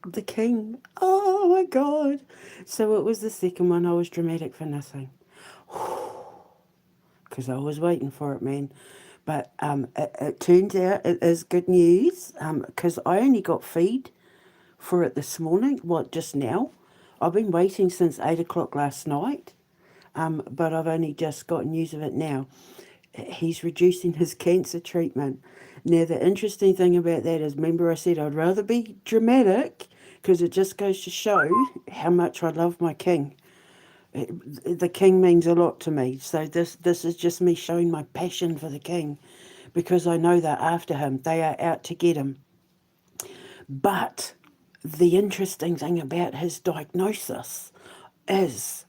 the king. Oh my God. So it was the second one. I was dramatic for nothing. Because I was waiting for it, man. But it turns out it is good news because I only got feed for it this morning, what, just now. I've been waiting since 8 o'clock last night, but I've only just got news of it now. He's reducing his cancer treatment. Now, the interesting thing about that is, remember I said I'd rather be dramatic because it just goes to show how much I love my king. The king means a lot to me. So this is just me showing my passion for the king because I know they're after him. They are out to get him. But the interesting thing about his diagnosis is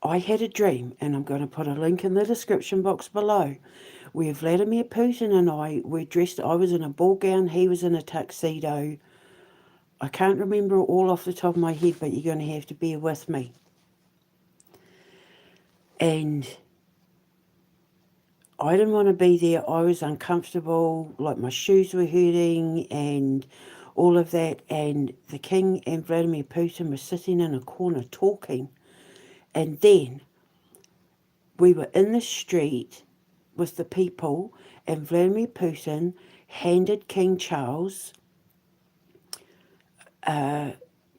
I had a dream, and I'm going to put a link in the description box below, where Vladimir Putin and I were dressed. I was in a ball gown, he was in a tuxedo. I can't remember all off the top of my head, but you're going to have to bear with me. And I didn't want to be there. I was uncomfortable, like my shoes were hurting and all of that. And the king and Vladimir Putin were sitting in a corner talking. And then we were in the street with the people, and Vladimir Putin handed King Charles a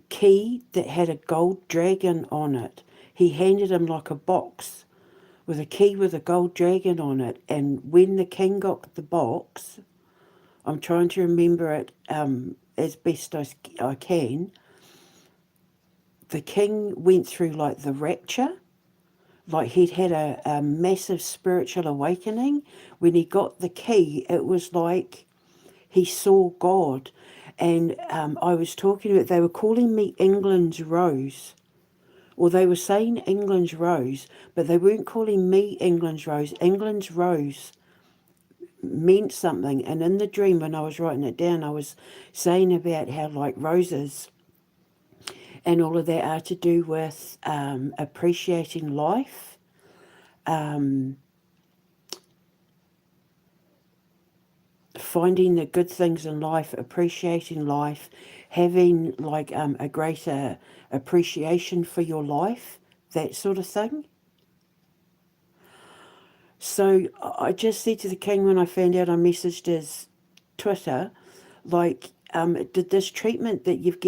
key that had a gold dragon on it. He handed him like a box with a key with a gold dragon on it. And when the king got the box, I'm trying to remember it as best I can. The king went through like the rapture, like he'd had a massive spiritual awakening. When he got the key, it was like he saw God. And I was talking about, they were calling me England's Rose. Or they were saying England's Rose, but they weren't calling me England's Rose. England's Rose meant something. And in the dream, when I was writing it down, I was saying about how, like, roses and all of that are to do with appreciating life, finding the good things in life, appreciating life, having like a greater appreciation for your life, that sort of thing. So I just said to the king when I found out, I messaged his Twitter, like, did this treatment that you've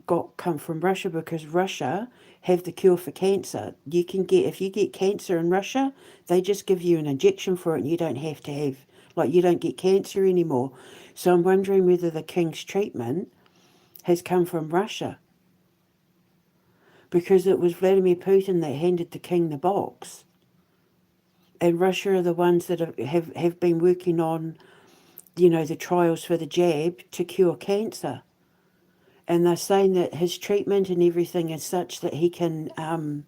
got come from Russia? Because Russia have the cure for cancer. You can get, if you get cancer in Russia, they just give you an injection for it, and you don't have to have, like, you don't get cancer anymore. So I'm wondering whether the king's treatment has come from Russia, because it was Vladimir Putin that handed the king the box, and Russia are the ones that have been working on, the trials for the jab to cure cancer. And they're saying that his treatment and everything is such that he can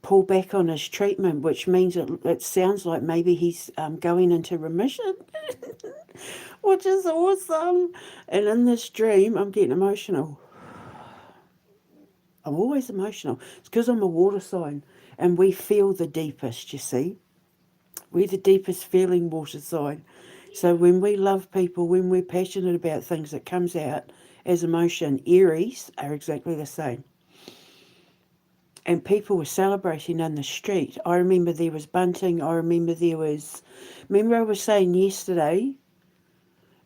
pull back on his treatment, which means it sounds like maybe he's going into remission, which is awesome. And in this dream, I'm getting emotional. I'm always emotional. It's because I'm a water sign, and we feel the deepest, you see. We're the deepest feeling water sign. So when we love people, when we're passionate about things, it comes out as emotion. Aries are exactly the same. And people were celebrating in the street. I remember there was bunting. Remember I was saying yesterday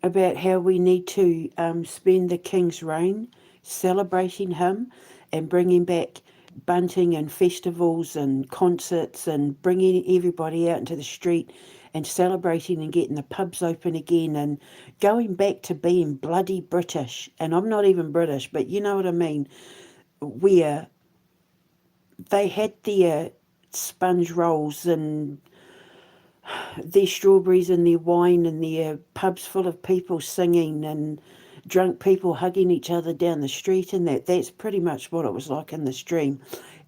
about how we need to spend the King's reign celebrating him and bringing back bunting and festivals and concerts and bringing everybody out into the street and celebrating and getting the pubs open again and going back to being bloody British. And I'm not even British, but you know what I mean, where they had their sponge rolls and their strawberries and their wine and their pubs full of people singing and drunk people hugging each other down the street, and that's pretty much what it was like in this dream.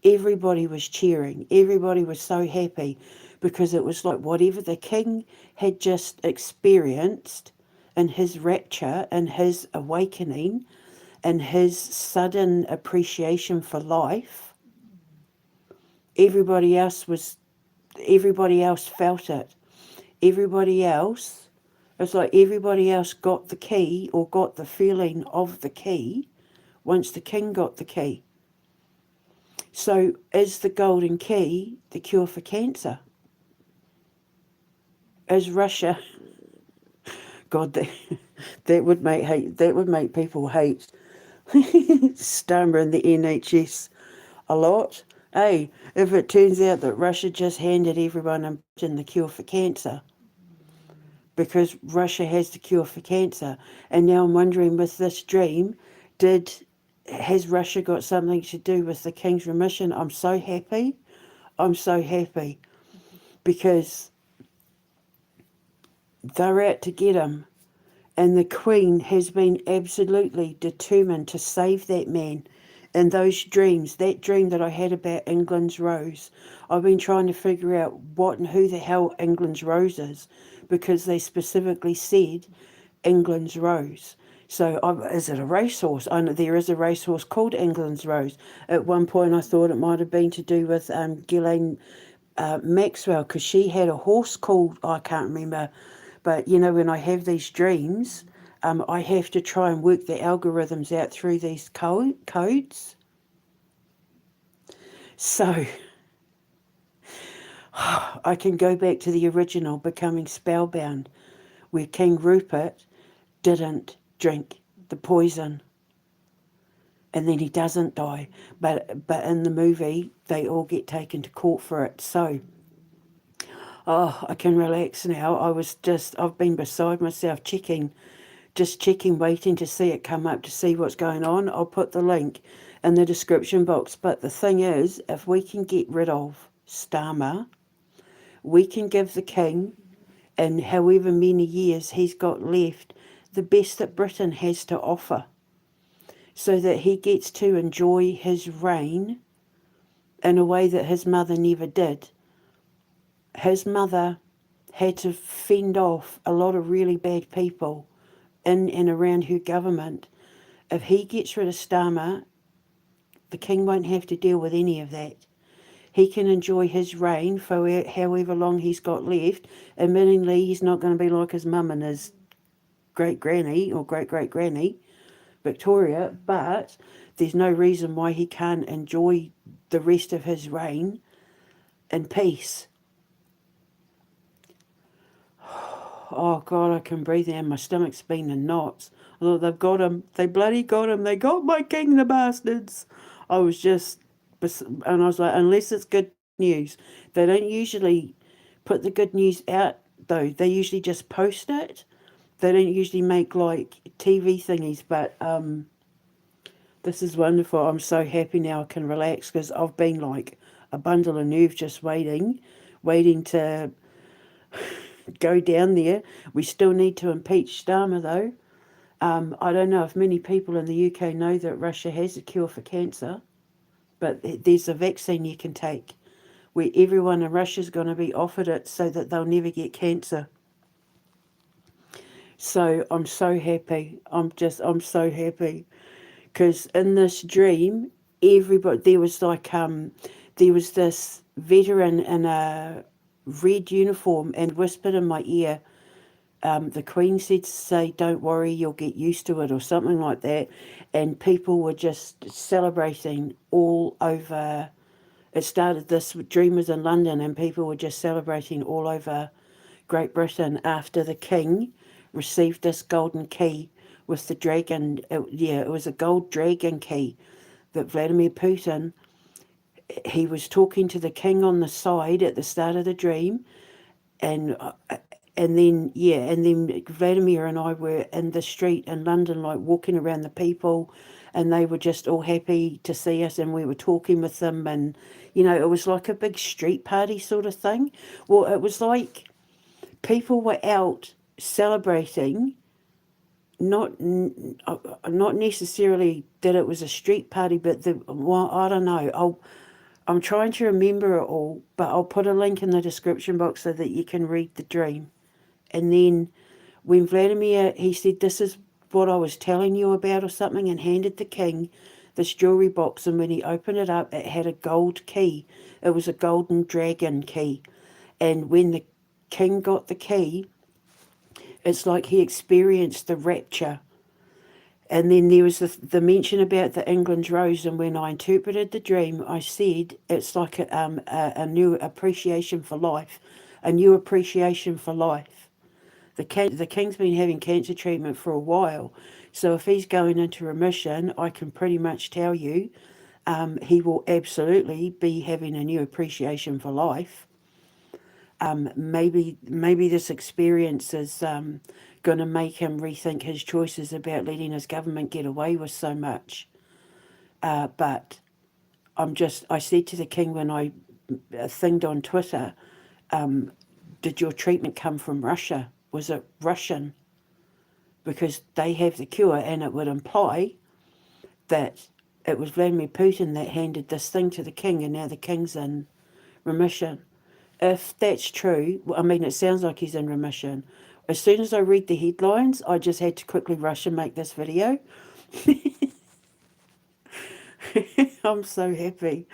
Everybody was cheering. Everybody was so happy because it was like whatever the king had just experienced in his rapture and his awakening and his sudden appreciation for life, everybody else felt it. Everybody else It's like everybody else got the key or got the feeling of the key once the king got the key. So is the golden key the cure for cancer? Is Russia? God, that would make people hate Starmer and the NHS a lot. Hey, if it turns out that Russia just handed everyone in the cure for cancer, because Russia has the cure for cancer, and now I'm wondering with this dream, has Russia got something to do with the king's remission? I'm so happy. I'm so happy because they're out to get him. And the Queen has been absolutely determined to save that man. And those dreams, that dream that I had about England's Rose, I've been trying to figure out what and who the hell England's Rose is, because they specifically said England's Rose. So is it a racehorse? I know there is a racehorse called England's Rose. At one point I thought it might have been to do with Ghislaine Maxwell, because she had a horse called, I can't remember, but you know, when I have these dreams, I have to try and work the algorithms out through these codes. So I can go back to the original, Becoming Spellbound, where King Rupert didn't drink the poison and then he doesn't die. But in the movie, they all get taken to court for it. So I can relax now. I've been beside myself checking, waiting to see it come up to see what's going on. I'll put the link in the description box. But the thing is, if we can get rid of Starmer, we can give the king, in however many years he's got left, the best that Britain has to offer, so that he gets to enjoy his reign in a way that his mother never did. His mother had to fend off a lot of really bad people in and around her government. If he gets rid of Starmer, the king won't have to deal with any of that. He can enjoy his reign for however long he's got left. Admittingly, he's not going to be like his mum and his great-granny or great-great-granny, Victoria, but there's no reason why he can't enjoy the rest of his reign in peace. Oh, God, I can breathe now. My stomach's been in knots. I thought, they've got him. They bloody got him. They got my king, the bastards. I was just, and I was like, unless it's good news. They don't usually put the good news out, though. They usually just post it. They don't usually make, like, TV thingies, but this is wonderful. I'm so happy now I can relax, because I've been like a bundle of nerves just waiting to go down there. We still need to impeach Starmer, though. I don't know if many people in the UK know that Russia has a cure for cancer, but there's a vaccine you can take where everyone in Russia is going to be offered it so that they'll never get cancer. So I'm so happy. I'm so happy, because in this dream, there was this veteran in a red uniform and whispered in my ear, the Queen said to say, don't worry, you'll get used to it, or something like that. And people were just celebrating all over. This dream was in London, and people were just celebrating all over Great Britain after the King received this golden key with the dragon. It was a gold dragon key that Vladimir Putin, he was talking to the king on the side at the start of the dream, and then Vladimir and I were in the street in London, like walking around the people, and they were just all happy to see us, and we were talking with them, and it was like a big street party sort of thing. Well, it was like people were out celebrating, not necessarily that it was a street party, but I don't know. I'm trying to remember it all, but I'll put a link in the description box so that you can read the dream. And then when Vladimir, he said, this is what I was telling you about or something, and handed the king this jewelry box, and when he opened it up, it had a gold key. It was a golden dragon key. And when the king got the key, It's like he experienced the rapture. And then there was the mention about the England's rose, and when I interpreted the dream, I said it's like a new appreciation for life, a new appreciation for life. The king's been having cancer treatment for a while, so if he's going into remission, I can pretty much tell you he will absolutely be having a new appreciation for life. Maybe this experience is going to make him rethink his choices about letting his government get away with so much. But I said to the king when I thinged on Twitter, did your treatment come from Russia? Was it Russian? Because they have the cure, and it would imply that it was Vladimir Putin that handed this thing to the king, and now the king's in remission. If that's true, I mean, it sounds like he's in remission. As soon as I read the headlines, I just had to quickly rush and make this video. I'm so happy.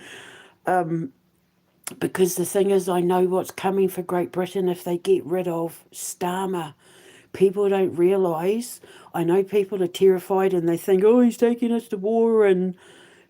Because the thing is, I know what's coming for Great Britain if they get rid of Starmer. People don't realise. I know people are terrified and they think, oh, he's taking us to war and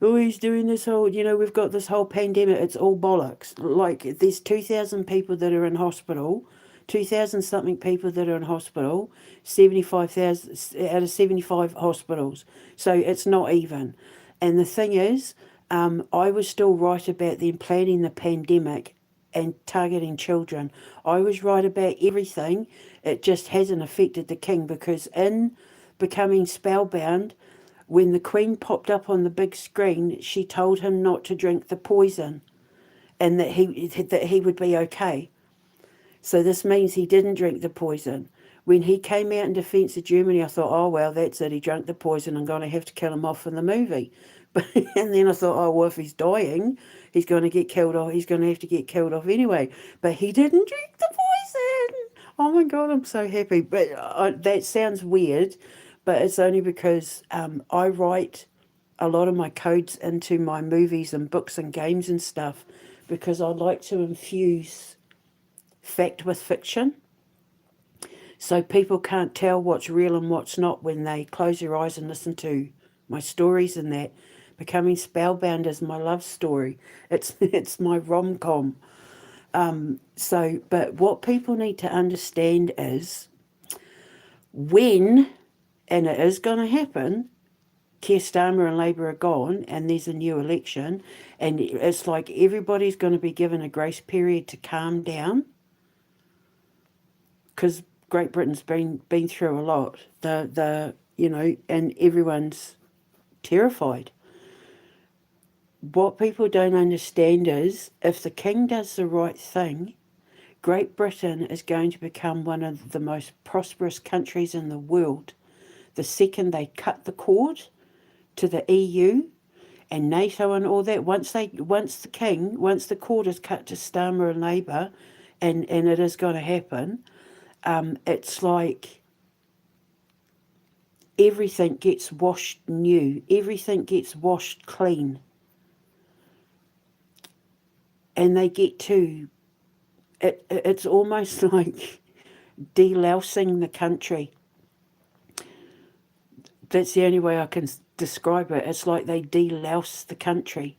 oh, he's doing this whole, we've got this whole pandemic. It's all bollocks. Like, there's 2,000 people that are in hospital, 2,000 something people that are in hospital, 75,000 out of 75 hospitals. So it's not even. And the thing is, I was still right about them planning the pandemic and targeting children. I was right about everything. It just hasn't affected the king because in becoming spellbound, when the Queen popped up on the big screen, she told him not to drink the poison and that he would be okay. So this means he didn't drink the poison. When he came out in defence of Germany, I thought, oh, well, that's it. He drank the poison. I'm going to have to kill him off in the movie. But and then I thought, oh, well, if he's dying, he's going to get killed off. He's going to have to get killed off anyway. But he didn't drink the poison. Oh, my God, I'm so happy. But that sounds weird, but it's only because I write a lot of my codes into my movies and books and games and stuff because I like to infuse fact with fiction. So people can't tell what's real and what's not when they close their eyes and listen to my stories and that. Becoming Spellbound is my love story. It's my rom-com. But what people need to understand is when, and it is going to happen, Keir Starmer and Labour are gone and there's a new election and it's like everybody's going to be given a grace period to calm down because Great Britain's been through a lot. And everyone's terrified. What people don't understand is if the king does the right thing, Great Britain is going to become one of the most prosperous countries in the world. The second they cut the cord to the EU and NATO and all that, once the cord is cut to Starmer and Labour, and it is going to happen, it's like everything gets washed new, everything gets washed clean. And they get to, it's almost like delousing the country. That's the only way I can describe it. It's like they delouse the country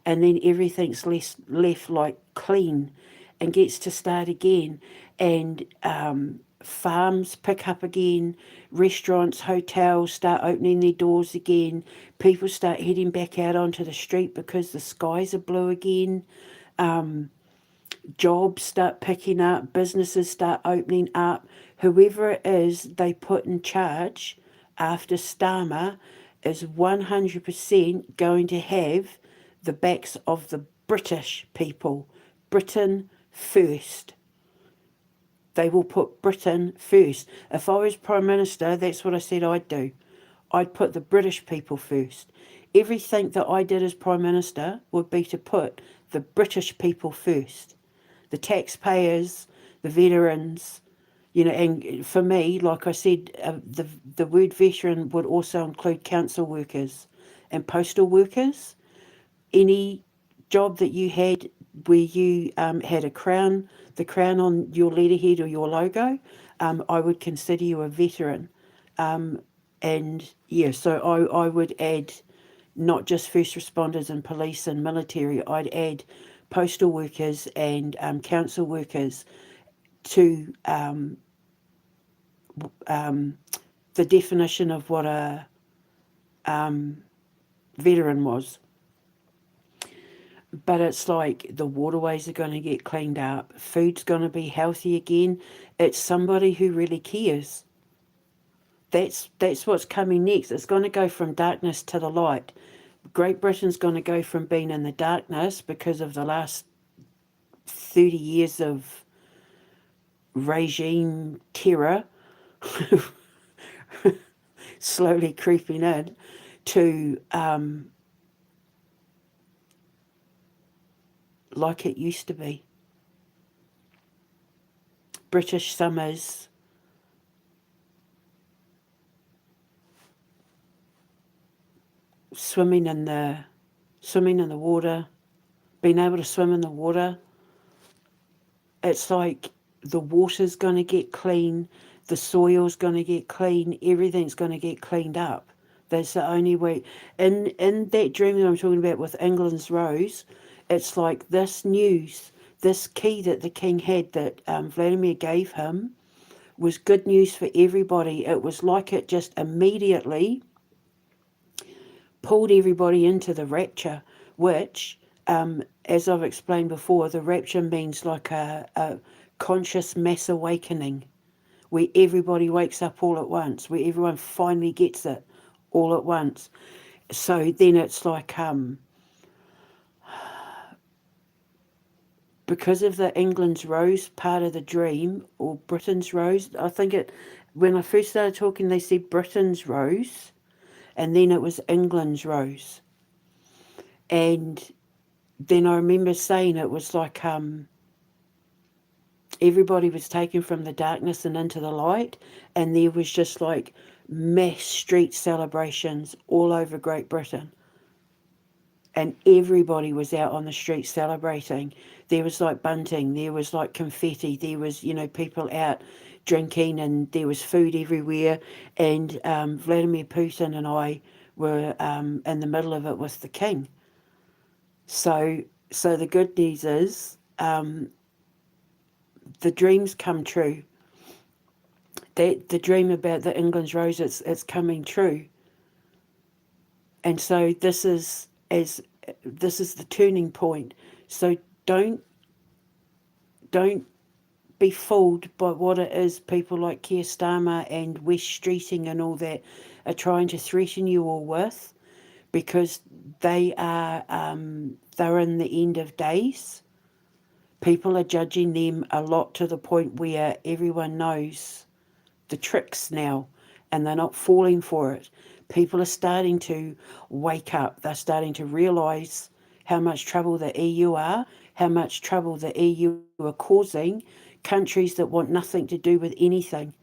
and then everything's left like clean and gets to start again. And farms pick up again, restaurants, hotels start opening their doors again, people start heading back out onto the street because the skies are blue again. Jobs start picking up, businesses start opening up. Whoever it is they put in charge after Starmer is 100% going to have the backs of the British people. Britain first. They will put Britain first. If I was Prime Minister, that's what I said I'd do. I'd put the British people first. Everything that I did as Prime Minister would be to put the British people first. The taxpayers, the veterans, and for me, like I said, the word veteran would also include council workers and postal workers. Any job that you had where you had the crown on your letterhead or your logo, I would consider you a veteran. And yeah, so I would add not just first responders and police and military, I'd add postal workers and council workers to the definition of what a veteran was. But it's like the waterways are going to get cleaned up, food's going to be healthy again. It's somebody who really cares. That's what's coming next. It's going to go from darkness to the light. Great Britain's going to go from being in the darkness because of the last 30 years of regime terror slowly creeping in to like it used to be. British summers, swimming in the water, being able to swim in the water. It's like the water's going to get clean, the soil's going to get clean, everything's going to get cleaned up. That's the only way. In that dream that I'm talking about with England's Rose, it's like this news, this key that the king had that Vladimir gave him was good news for everybody. It was like it just immediately pulled everybody into the rapture, which, as I've explained before, the rapture means like a conscious mass awakening where everybody wakes up all at once, where everyone finally gets it all at once. So then it's like, because of the England's Rose part of the dream, or Britain's Rose, I think when I first started talking, they said Britain's Rose, and then it was England's Rose. And then I remember saying it was like everybody was taken from the darkness and into the light, and there was just like mass street celebrations all over Great Britain. And everybody was out on the street celebrating. There was like bunting, there was like confetti, there was, people out drinking, and there was food everywhere. And Vladimir Putin and I were in the middle of it with the king. So the good news is the dreams come true. The dream about the England's Rose, it's coming true. And so this is the turning point. So don't be fooled by what it is people like Keir Starmer and West Streeting and all that are trying to threaten you all with, because they're in the end of days. People are judging them a lot to the point where everyone knows the tricks now and they're not falling for it. People are starting to wake up. They're starting to realise how much trouble the EU are, how much trouble the EU are causing countries that want nothing to do with anything.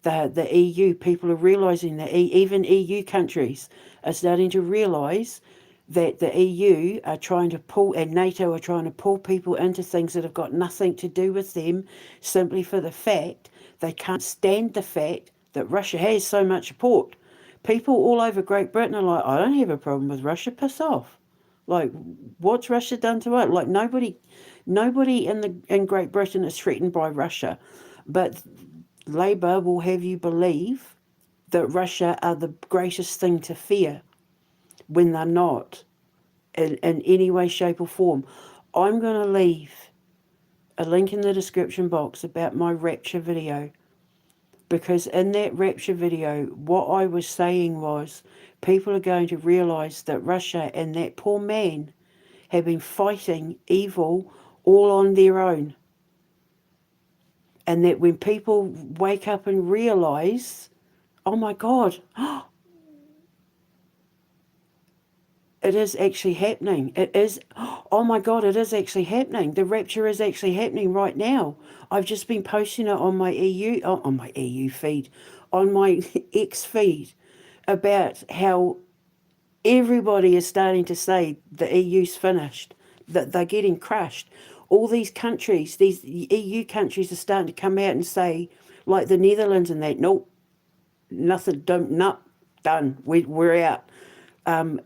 The EU, people are realising that even EU countries are starting to realise that the EU are trying to pull, and NATO are trying to pull people into things that have got nothing to do with them, simply for the fact they can't stand the fact that Russia has so much support. People all over Great Britain are like, I don't have a problem with Russia, piss off. Like, what's Russia done to it? Like, nobody in Great Britain is threatened by Russia. But Labour will have you believe that Russia are the greatest thing to fear, when they're not, in any way, shape or form. I'm going to leave a link in the description box about my Rapture video, because in that Rapture video, what I was saying was people are going to realise that Russia and that poor man have been fighting evil all on their own. And that when people wake up and realise, oh my God, it is actually happening. It is, oh my God, it is actually happening. The rapture is actually happening right now. I've just been posting it on my EU feed, on my X feed, about how everybody is starting to say the EU's finished, that they're getting crushed. All these countries, these EU countries are starting to come out and say, like the Netherlands and that. Nope, nothing. Don't. Nope, done. We're out.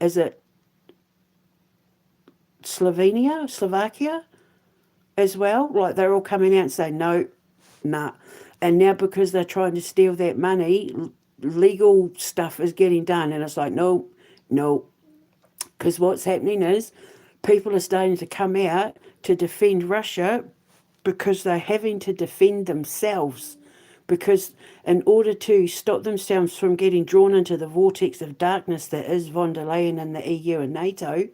Is it Slovakia as well? Like they're all coming out and saying no, nah. And now because they're trying to steal that money, legal stuff is getting done, and it's like no, no. Because what's happening is people are starting to come out to defend Russia because they're having to defend themselves. Because in order to stop themselves from getting drawn into the vortex of darkness that is von der Leyen and the EU and NATO,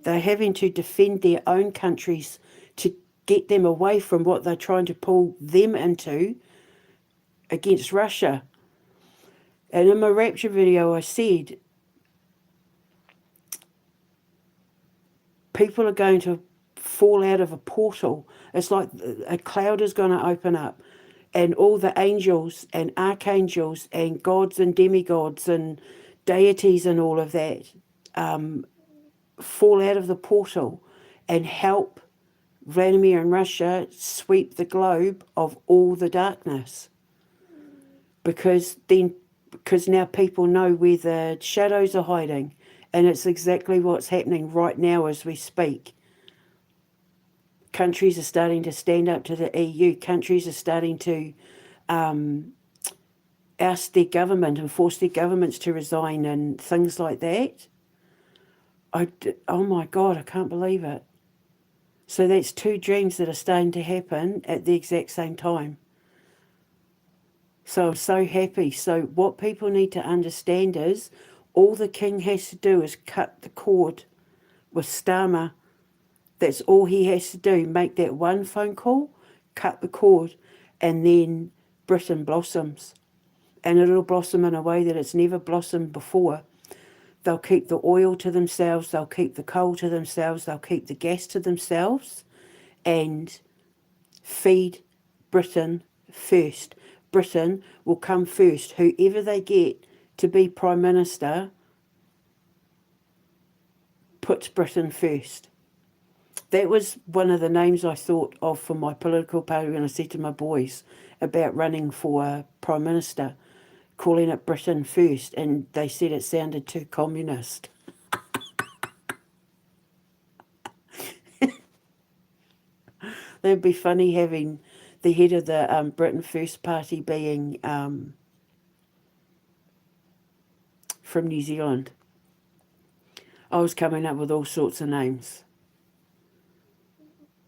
they're having to defend their own countries to get them away from what they're trying to pull them into against Russia. And in my Rapture video, I said, people are going to fall out of a portal. It's like a cloud is going to open up, and all the angels and archangels and gods and demigods and deities and all of that fall out of the portal and help Vladimir and Russia sweep the globe of all the darkness. Because now people know where the shadows are hiding, and it's exactly what's happening right now as we speak. Countries are starting to stand up to the EU. Countries are starting to oust their government and force their governments to resign and things like that. Oh my God, I can't believe it. So that's two dreams that are starting to happen at the exact same time. So I'm so happy. So what people need to understand is all the king has to do is cut the cord with Starmer. That's all he has to do. Make that one phone call, cut the cord, and then Britain blossoms. And it'll blossom in a way that it's never blossomed before. They'll keep the oil to themselves. They'll keep the coal to themselves. They'll keep the gas to themselves and feed Britain first. Britain will come first. Whoever they get to be Prime Minister puts Britain first. That was one of the names I thought of for my political party when I said to my boys about running for Prime Minister, calling it Britain First, and they said it sounded too communist. That'd be funny having the head of the Britain First party being from New Zealand. I was coming up with all sorts of names.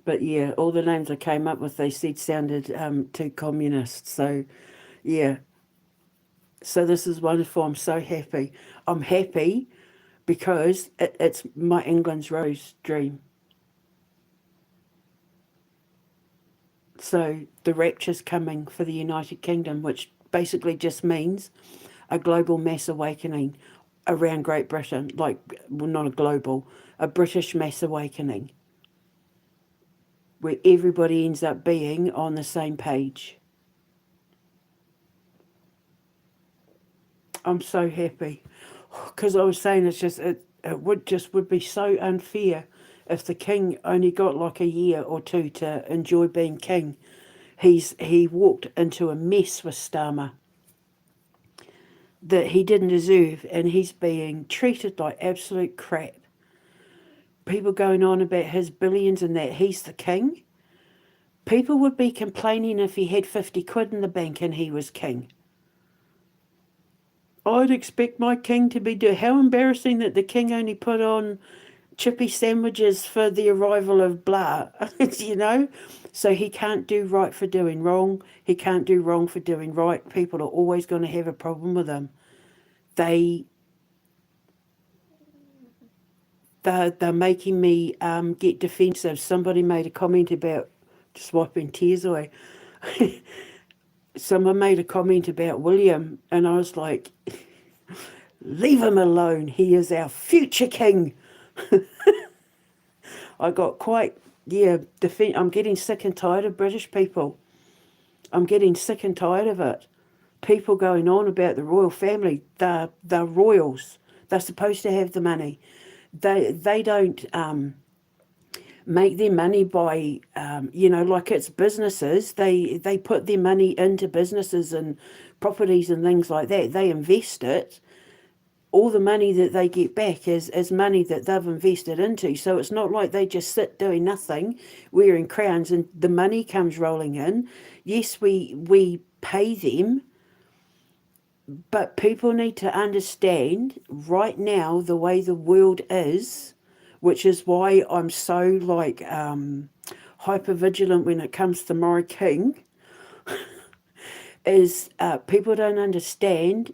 But yeah, all the names I came up with, they said sounded too communist. So yeah. So this is wonderful. I'm so happy. I'm happy because it's my England's Rose dream. So the rapture's coming for the United Kingdom, which basically just means a global mass awakening around Great Britain. Like, well, not a global, a British mass awakening, where everybody ends up being on the same page. I'm so happy. Because I was saying it would be so unfair if the king only got like a year or two to enjoy being king. He walked into a mess with Starmer that he didn't deserve, and he's being treated like absolute crap. People going on about his billions and that he's the king. People would be complaining if he had 50 quid in the bank and he was king. I'd expect my king to be how embarrassing that the king only put on chippy sandwiches for the arrival of blah, you know? So he can't do right for doing wrong. He can't do wrong for doing right. People are always going to have a problem with him. They're making me get defensive. Somebody made a comment about just wiping tears away. Someone made a comment about William, and I was like, leave him alone. He is our future king. I got quite, I'm getting sick and tired of British people. I'm getting sick and tired of it. People going on about the royal family. They're royals. They're supposed to have the money. They don't make their money by, like it's businesses. They put their money into businesses and properties and things like that. They invest it. All the money that they get back is money that they've invested into. So it's not like they just sit doing nothing, wearing crowns, and the money comes rolling in. Yes, we pay them, but people need to understand right now the way the world is, which is why I'm so hyper vigilant when it comes to Maury King, is people don't understand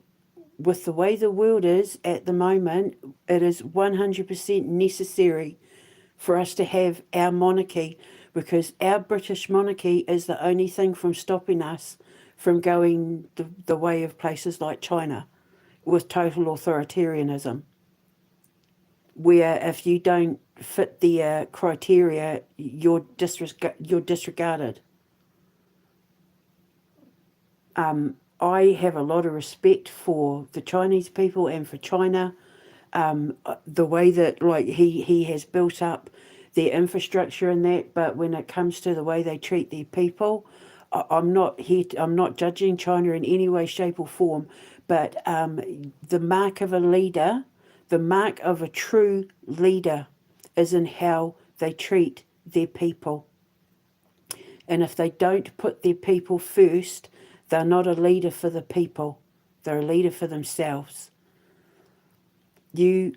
with the way the world is at the moment, it is 100% necessary for us to have our monarchy, because our British monarchy is the only thing from stopping us from going the way of places like China with total authoritarianism, where if you don't fit the criteria, you're disregarded. I have a lot of respect for the Chinese people and for China. The way that he has built up their infrastructure and that, but when it comes to the way they treat their people, I'm not judging China in any way, shape, or form. But the mark of a leader, the mark of a true leader, is in how they treat their people. And if they don't put their people first, they're not a leader for the people. They're a leader for themselves. You're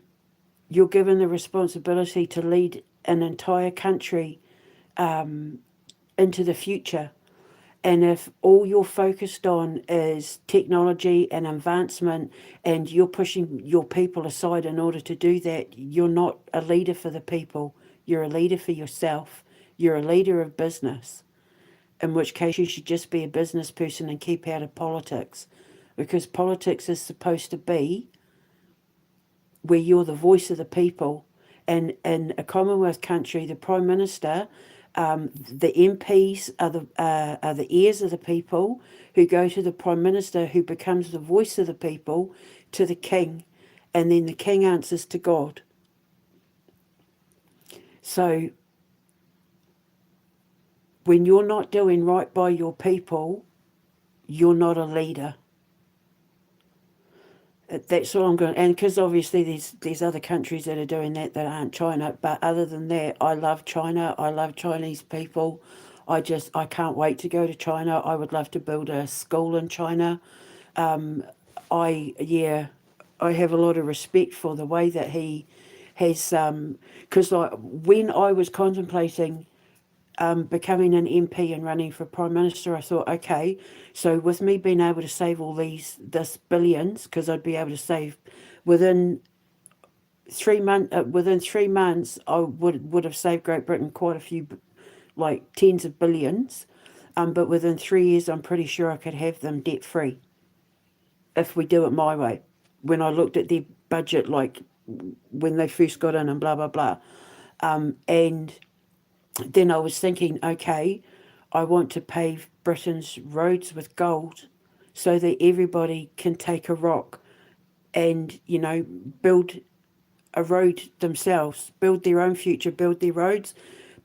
given the responsibility to lead an entire country into the future. And if all you're focused on is technology and advancement, and you're pushing your people aside in order to do that, you're not a leader for the people. You're a leader for yourself. You're a leader of business, in which case you should just be a business person and keep out of politics, because politics is supposed to be where you're the voice of the people. And in a Commonwealth country, the Prime Minister, the MPs are the ears of the people, who go to the Prime Minister, who becomes the voice of the people, to the King, and then the King answers to God. So when you're not doing right by your people, you're not a leader. That's all I'm going. And because obviously there's other countries that are doing that aren't China. But other than that, I love China. I love Chinese people. I can't wait to go to China. I would love to build a school in China. I have a lot of respect for the way that he has. Because when I was contemplating becoming an MP and running for Prime Minister, I thought, okay, so with me being able to save this billions, because I'd be able to save within 3 months, I would have saved Great Britain quite a few, like tens of billions. But within 3 years, I'm pretty sure I could have them debt free if we do it my way. When I looked at their budget, like when they first got in and blah blah blah, and then I was thinking, okay, I want to pave Britain's roads with gold so that everybody can take a rock and, build a road themselves, build their own future, build their roads,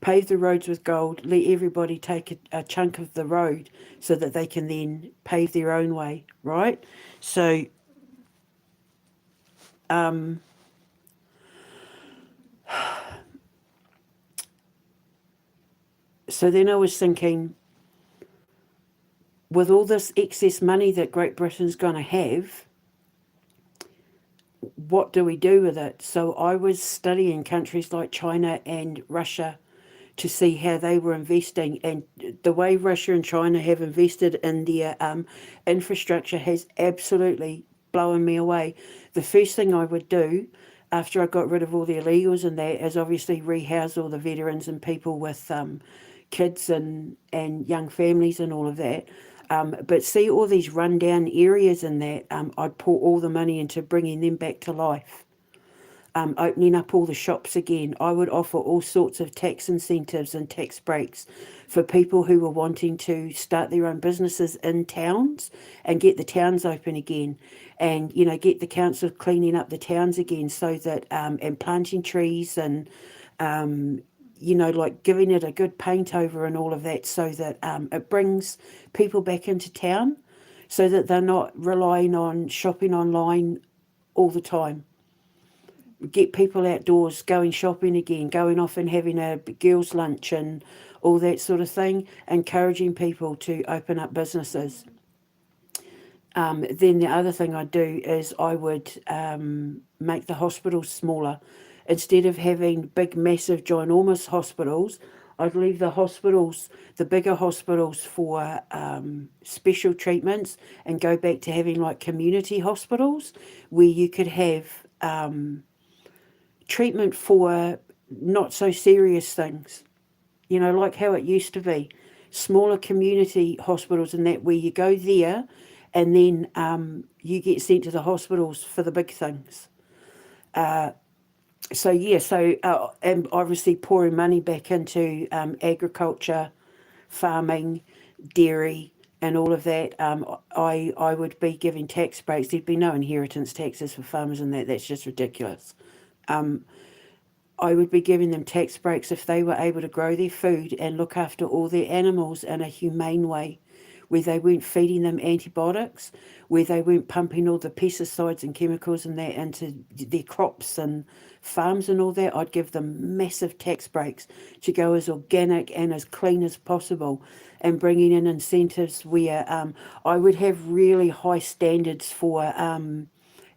pave the roads with gold, let everybody take a chunk of the road so that they can then pave their own way, right? So, so then I was thinking, with all this excess money that Great Britain's going to have, what do we do with it? So I was studying countries like China and Russia to see how they were investing, and the way Russia and China have invested in their infrastructure has absolutely blown me away. The first thing I would do after I got rid of all the illegals and that is obviously rehouse all the veterans and people with kids and young families and all of that. But see all these rundown areas in that, I'd pour all the money into bringing them back to life. Opening up all the shops again. I would offer all sorts of tax incentives and tax breaks for people who were wanting to start their own businesses in towns and get the towns open again, and get the council cleaning up the towns again, so that and planting trees and like giving it a good paint over and all of that, so that it brings people back into town, so that they're not relying on shopping online all the time. Get people outdoors, going shopping again, going off and having a girls' lunch and all that sort of thing, encouraging people to open up businesses. Then the other thing I'd do is I would make the hospitals smaller. Instead of having big, massive, ginormous hospitals, I'd leave the hospitals, the bigger hospitals, for special treatments, and go back to having like community hospitals where you could have treatment for not so serious things. Like how it used to be. Smaller community hospitals and that, where you go there and then you get sent to the hospitals for the big things. And obviously pouring money back into agriculture, farming, dairy, and all of that. I would be giving tax breaks. There'd be no inheritance taxes for farmers and that. That's just ridiculous. I would be giving them tax breaks if they were able to grow their food and look after all their animals in a humane way, where they weren't feeding them antibiotics, where they weren't pumping all the pesticides and chemicals and that into their crops and farms and all that. I'd give them massive tax breaks to go as organic and as clean as possible, and bringing in incentives where I would have really high standards for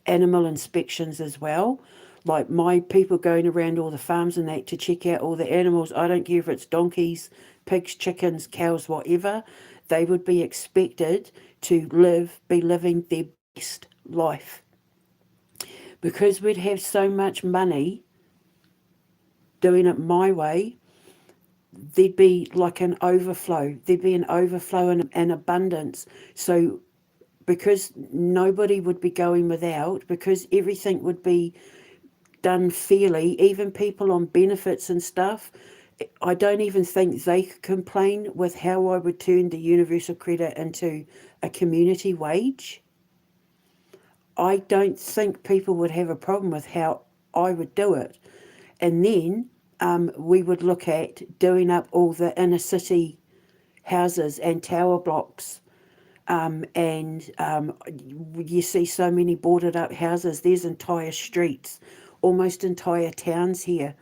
animal inspections as well. Like my people going around all the farms and that to check out all the animals. I don't care if it's donkeys, pigs, chickens, cows, whatever. They would be expected to be living their best life. Because we'd have so much money doing it my way, there'd be like an overflow. There'd be an overflow and abundance. So because nobody would be going without, because everything would be done fairly, even people on benefits and stuff, I don't even think they could complain with how I would turn the universal credit into a community wage. I don't think people would have a problem with how I would do it. And then we would look at doing up all the inner city houses and tower blocks. You see so many boarded up houses. There's entire streets, almost entire towns here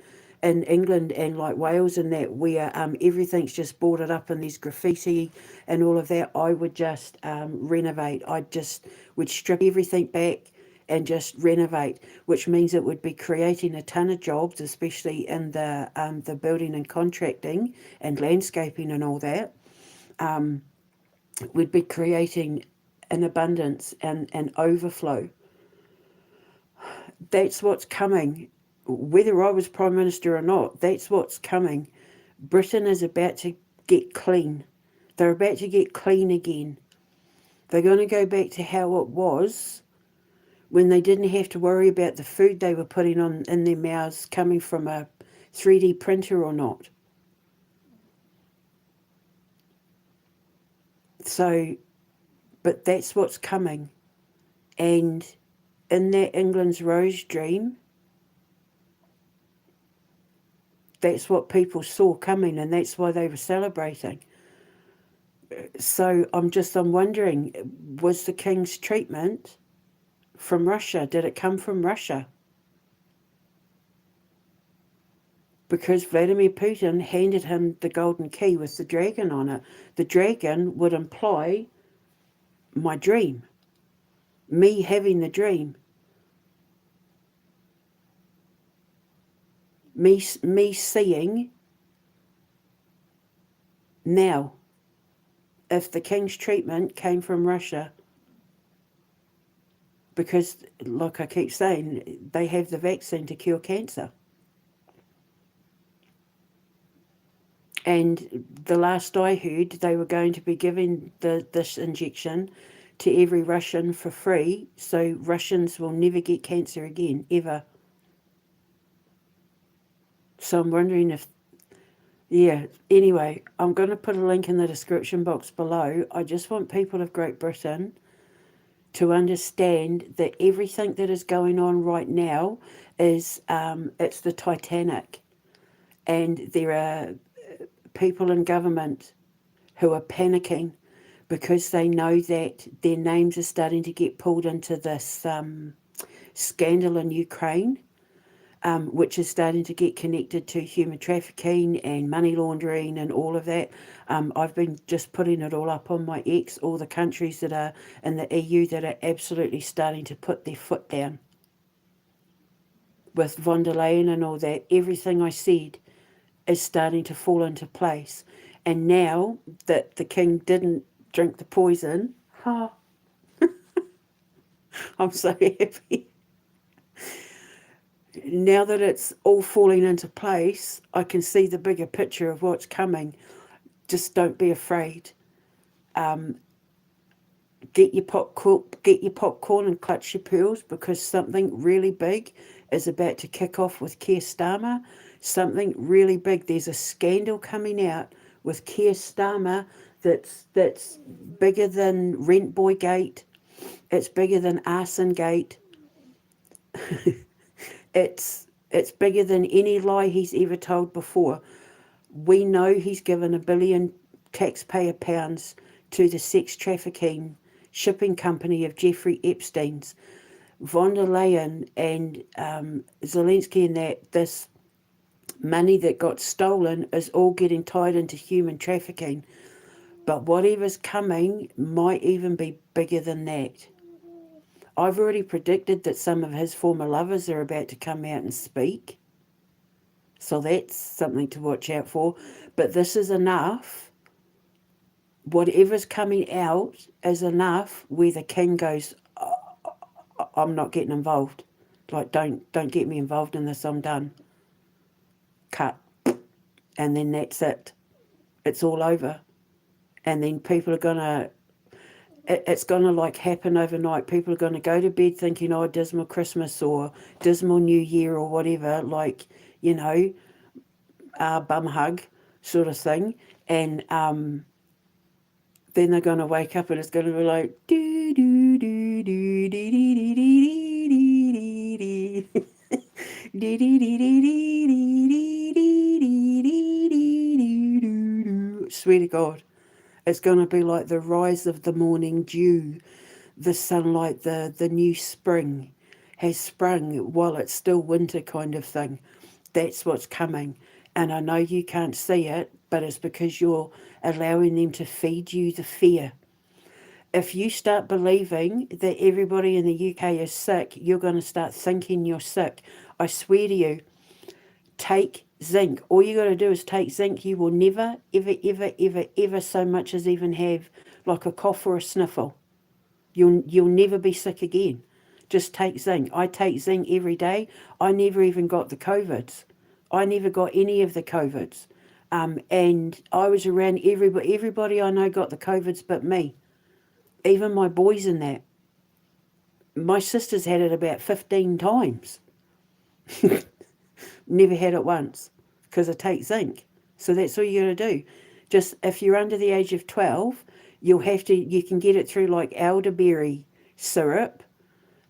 in England and like Wales and that, where everything's just boarded up and there's graffiti and all of that. I would just renovate. I just would strip everything back and just renovate, which means it would be creating a ton of jobs, especially in the building and contracting and landscaping and all that. We'd be creating an abundance and an overflow. That's what's coming. Whether I was Prime Minister or not, that's what's coming. Britain is about to get clean. They're about to get clean again. They're going to go back to how it was when they didn't have to worry about the food they were putting on in their mouths coming from a 3D printer or not. So, but that's what's coming. And in that England's Rose dream, that's what people saw coming, and that's why they were celebrating. So I'm wondering, was the king's treatment from Russia? Did it come from Russia? Because Vladimir Putin handed him the golden key with the dragon on it. The dragon would imply my dream, me having the dream, me seeing now. If the king's treatment came from Russia, because, like I keep saying, they have the vaccine to cure cancer. And the last I heard, they were going to be giving this injection to every Russian for free, so Russians will never get cancer again, ever. So I'm wondering if, yeah, anyway, I'm going to put a link in the description box below. I just want people of Great Britain to understand that everything that is going on right now is, it's the Titanic. And there are people in government who are panicking because they know that their names are starting to get pulled into this scandal in Ukraine, which is starting to get connected to human trafficking and money laundering and all of that. I've been just putting it all up on my X, all the countries that are in the EU that are absolutely starting to put their foot down. With von der Leyen and all that, everything I said is starting to fall into place. And now that the king didn't drink the poison, I'm so happy. Now that it's all falling into place, I can see the bigger picture of what's coming. Just don't be afraid. Get your popcorn and clutch your pearls, because something really big is about to kick off with Keir Starmer. Something really big. There's a scandal coming out with Keir Starmer that's bigger than Rent Boy Gate. It's bigger than Arson Gate. It's bigger than any lie he's ever told before. We know he's given £1 billion taxpayer pounds to the sex trafficking shipping company of Jeffrey Epstein's. Von der Leyen and Zelensky, and that this money that got stolen is all getting tied into human trafficking. But whatever's coming might even be bigger than that. I've already predicted that some of his former lovers are about to come out and speak. So that's something to watch out for. But this is enough. Whatever's coming out is enough where the king goes, I'm not getting involved. Like, don't get me involved in this, I'm done. Cut. And then that's it. It's all over. And then people are going to, it's going to like happen overnight. People are going to go to bed thinking, oh, dismal Christmas or dismal New Year or whatever, like, you know, bum hug sort of thing. And then they're going to wake up and it's going to be like, do do do do do do do do do. Swear to God, it's going to be like the rise of the morning dew, the sunlight, the new spring has sprung while it's still winter kind of thing. That's what's coming. And I know you can't see it, but it's because you're allowing them to feed you the fear. If you start believing that everybody in the UK is sick, you're going to start thinking you're sick. I swear to you, take zinc. All you got to do is take zinc. You will never, ever, ever, ever, ever so much as even have like a cough or a sniffle. You'll never be sick again. Just take zinc. I take zinc every day. I never even got the COVIDs. I never got any of the COVIDs. And I was around everybody I know got the COVIDs but me. Even my boys in that. My sister's had it about 15 times. Never had it once because I take zinc. So that's all you got to do. Just if you're under the age of 12, you can get it through like elderberry syrup.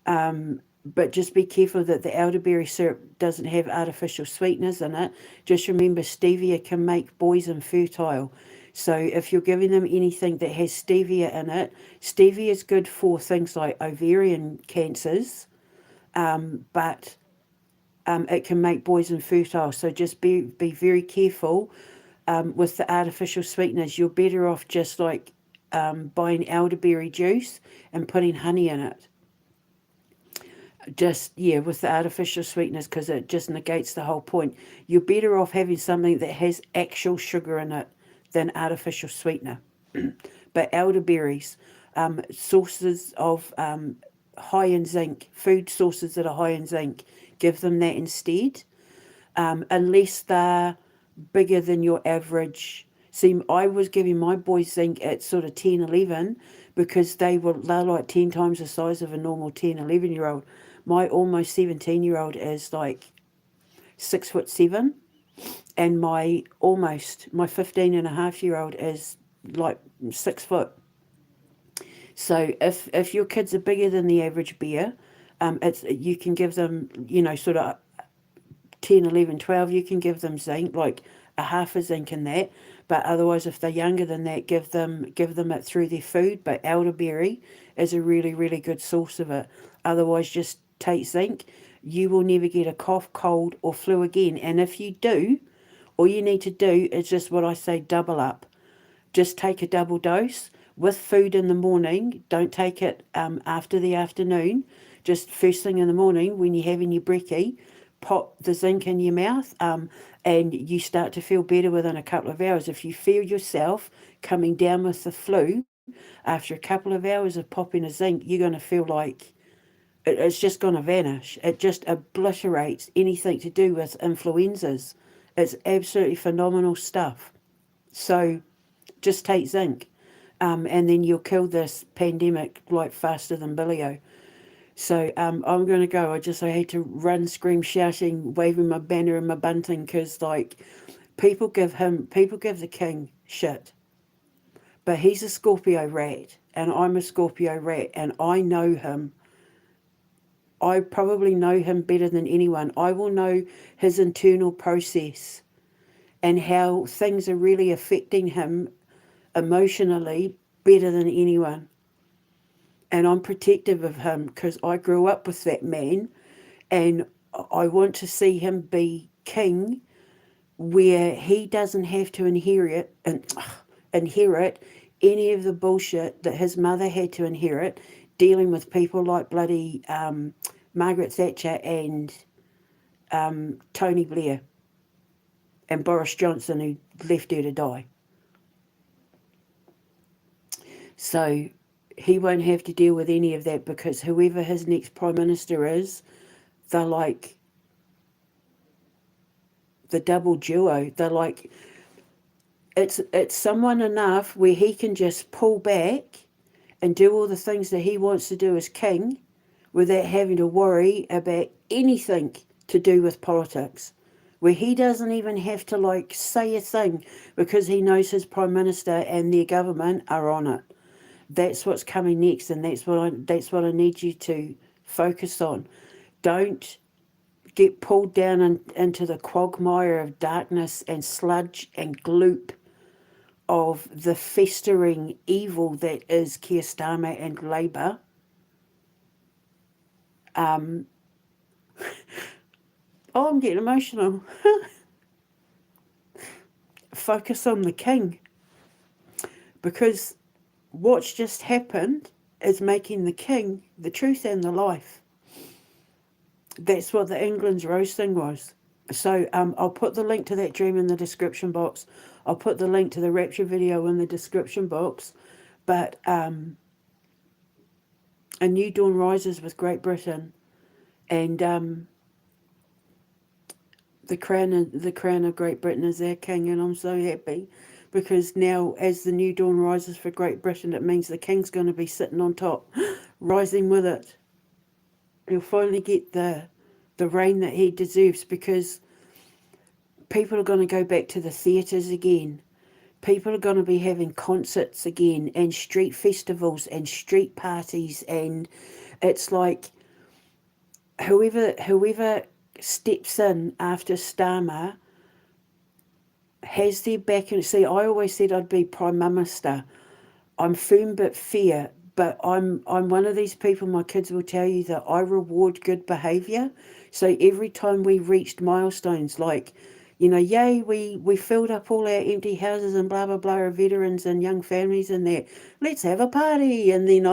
But just be careful that the elderberry syrup doesn't have artificial sweeteners in it. Just remember, stevia can make boys infertile. So if you're giving them anything that has stevia in it, stevia is good for things like ovarian cancers, but it can make boys infertile. So just be very careful with the artificial sweeteners. You're better off just like buying elderberry juice and putting honey in it. Just, yeah, with the artificial sweetness, because it just negates the whole point. You're better off having something that has actual sugar in it than artificial sweetener. But elderberries, sources of high in zinc, food sources that are high in zinc, give them that instead, unless they're bigger than your average. See, I was giving my boys zinc at sort of 10, 11, because they're like 10 times the size of a normal 10, 11-year-old. My almost 17-year-old is like 6'7", and my 15-and-a-half-year-old is like 6 foot. So if your kids are bigger than the average bear, you can give them, sort of 10, 11, 12, you can give them zinc, like a half a zinc in that. But otherwise, if they're younger than that, give them it through their food. But elderberry is a really, really good source of it. Otherwise, just take zinc. You will never get a cough, cold, or flu again. And if you do, all you need to do is just what I say, double up. Just take a double dose with food in the morning. Don't take it after the afternoon. Just first thing in the morning when you're having your brekkie, pop the zinc in your mouth, and you start to feel better within a couple of hours. If you feel yourself coming down with the flu, after a couple of hours of popping a zinc, you're going to feel like it's just going to vanish. It just obliterates anything to do with influenzas. It's absolutely phenomenal stuff. So just take zinc, and then you'll kill this pandemic like faster than Billio. So I'm going to go. I had to run, scream, shouting, waving my banner and my bunting because like people give the king shit. But he's a Scorpio rat and I'm a Scorpio rat and I know him. I probably know him better than anyone. I will know his internal process and how things are really affecting him emotionally better than anyone. And I'm protective of him because I grew up with that man and I want to see him be king where he doesn't have to inherit any of the bullshit that his mother had to inherit dealing with people like bloody Margaret Thatcher and Tony Blair and Boris Johnson who left her to die. So he won't have to deal with any of that because whoever his next Prime Minister is, they're like the double duo. They're like, it's someone enough where he can just pull back and do all the things that he wants to do as king without having to worry about anything to do with politics. Where he doesn't even have to like say a thing because he knows his Prime Minister and their government are on it. That's what's coming next, and that's what I need you to focus on. Don't get pulled down into the quagmire of darkness and sludge and gloop of the festering evil that is Keir Starmer and Labour. Oh, I'm getting emotional. Focus on the king, because what's just happened is making the king the truth and the life. That's what the England's Rose thing was. So I'll put the link to that dream in the description box. I'll put the link to the Rapture video in the description box. But A New Dawn rises with Great Britain, and the crown of Great Britain is our king, and I'm so happy because now as the New Dawn rises for Great Britain, it means the king's going to be sitting on top, rising with it. He'll finally get the reign that he deserves because people are going to go back to the theatres again. People are going to be having concerts again and street festivals and street parties, and it's like whoever steps in after Starmer has their back. And see, I always said I'd be Prime Minister. I'm firm but fair, but I'm one of these people, my kids will tell you, that I reward good behaviour. So every time we reached milestones like, yay, we filled up all our empty houses and blah, blah, blah of veterans and young families and that, let's have a party. And then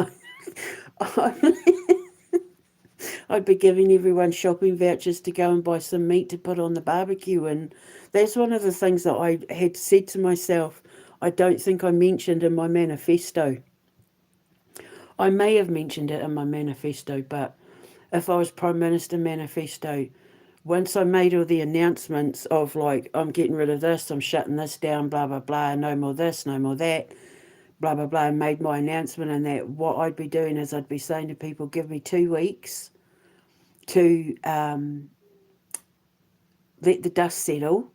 I'd be giving everyone shopping vouchers to go and buy some meat to put on the barbecue. And that's one of the things that I had said to myself, I don't think I mentioned in my manifesto. I may have mentioned it in my manifesto, but if I was Prime Minister manifesto, once I made all the announcements of like, I'm getting rid of this, I'm shutting this down, blah, blah, blah, no more this, no more that, blah, blah, blah, and made my announcement, and that what I'd be doing is I'd be saying to people, give me 2 weeks to let the dust settle,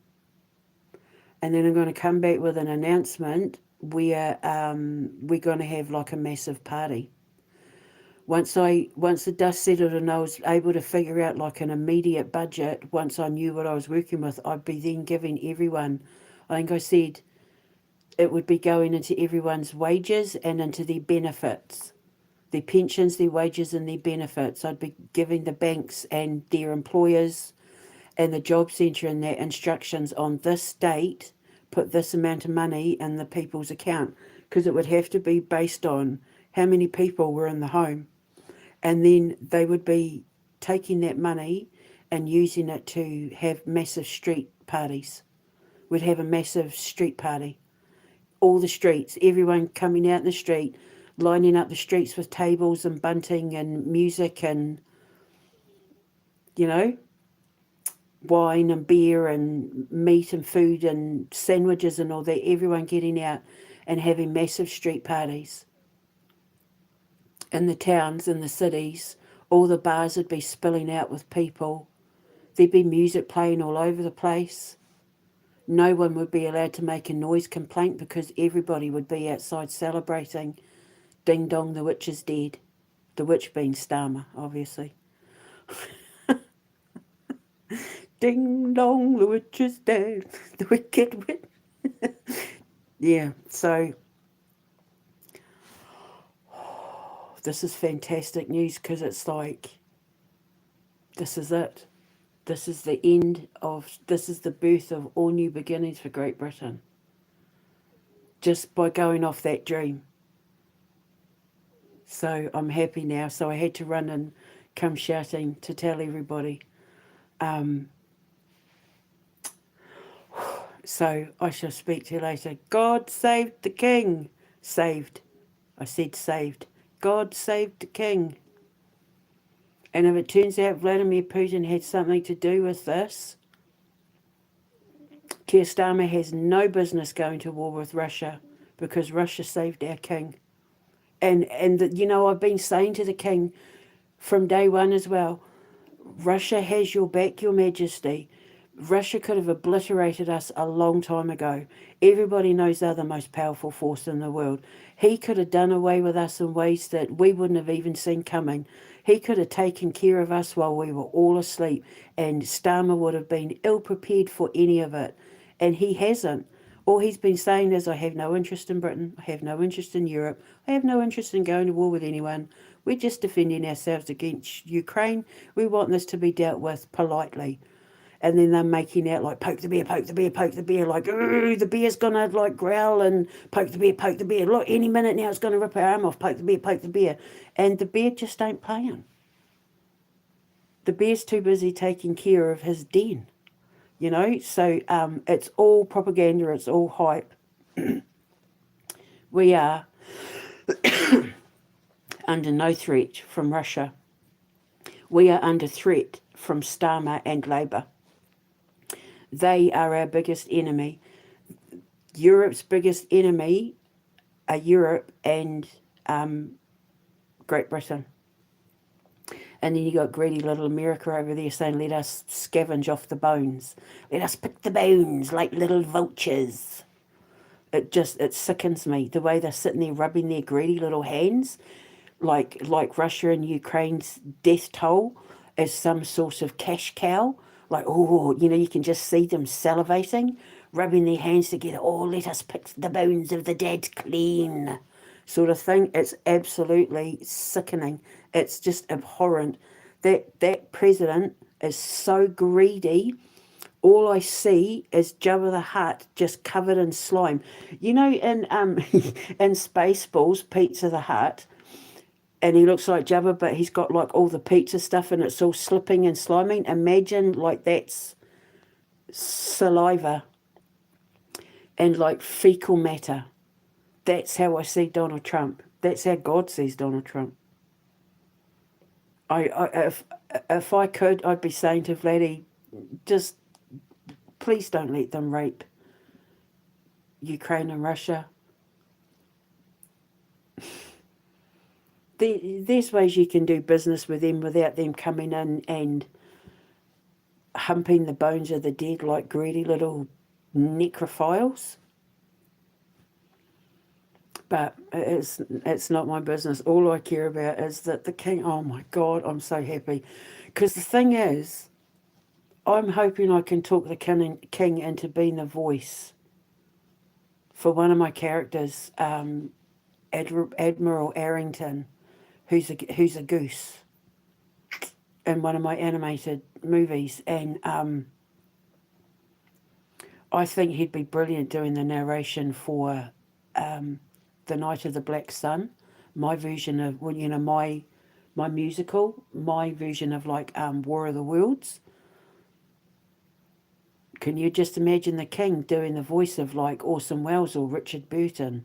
and then I'm going to come back with an announcement where we're going to have like a massive party. Once the dust settled and I was able to figure out like an immediate budget, once I knew what I was working with, I'd be then giving everyone, I think I said it would be going into everyone's wages and into their benefits, their pensions, their wages and their benefits. I'd be giving the banks and their employers and the job centre and their instructions on this date, put this amount of money in the people's account, because it would have to be based on how many people were in the home. And then they would be taking that money and using it to have massive street parties. We'd have a massive street party. All the streets, everyone coming out in the street, lining up the streets with tables and bunting and music and, you know, wine and beer and meat and food and sandwiches and all that. Everyone getting out and having massive street parties. In the towns, in the cities, all the bars would be spilling out with people. There'd be music playing all over the place. No one would be allowed to make a noise complaint because everybody would be outside celebrating. Ding dong, the witch is dead. The witch being Starmer, obviously. Ding dong, the witch is dead. The wicked witch. Yeah, so this is fantastic news because it's like, this is it. This is the end of, this is the birth of all new beginnings for Great Britain. Just by going off that dream. So I'm happy now. So I had to run and come shouting to tell everybody. So I shall speak to you later. God saved the king. Saved. I said saved. God saved the king. And if it turns out Vladimir Putin had something to do with this, Keir Starmer has no business going to war with Russia because Russia saved our king. And you know, I've been saying to the king from day one as well, Russia has your back, Your Majesty. Russia could have obliterated us a long time ago. Everybody knows they're the most powerful force in the world. He could have done away with us in ways that we wouldn't have even seen coming. He could have taken care of us while we were all asleep, and Starmer would have been ill-prepared for any of it. And he hasn't. All he's been saying is, I have no interest in Britain, I have no interest in Europe, I have no interest in going to war with anyone. We're just defending ourselves against Ukraine. We want this to be dealt with politely. And then they're making out like, poke the bear, poke the bear, poke the bear, like, ooh, the bear's going to like growl and poke the bear, poke the bear. Look, any minute now it's going to rip our arm off, poke the bear, poke the bear. And the bear just ain't playing. The bear's too busy taking care of his den, you know. So it's all propaganda, it's all hype. We are under no threat from Russia. We are under threat from Starmer and Labour. They are our biggest enemy. Europe's biggest enemy are Europe and Great Britain. And then you got greedy little America over there saying, let us scavenge off the bones. Let us pick the bones like little vultures. It sickens me, the way they're sitting there rubbing their greedy little hands, like Russia and Ukraine's death toll is some sort of cash cow. Like, oh, you know, you can just see them salivating, rubbing their hands together. Oh, let us pick the bones of the dead clean, sort of thing. It's absolutely sickening. It's just abhorrent. That president is so greedy. All I see is Jabba the Hutt just covered in slime. You know, in in Spaceballs, Pizza the Hutt, and he looks like Jabba, but he's got like all the pizza stuff and it's all slipping and sliming. Imagine like that's saliva and like fecal matter. That's how I see Donald Trump. That's how God sees Donald Trump. If I could, I'd be saying to Vladdy, just please don't let them rape Ukraine and Russia. There's ways you can do business with them without them coming in and humping the bones of the dead like greedy little necrophiles. But it's not my business. All I care about is that the king, oh my God, I'm so happy. Because the thing is, I'm hoping I can talk the king into being the voice for one of my characters, Admiral Arrington, who's a goose in one of my animated movies. And I think he'd be brilliant doing the narration for The Night of the Black Sun, my version of, well, you know, my musical, my version of like War of the Worlds. Can you just imagine the king doing the voice of like Orson Welles or Richard Burton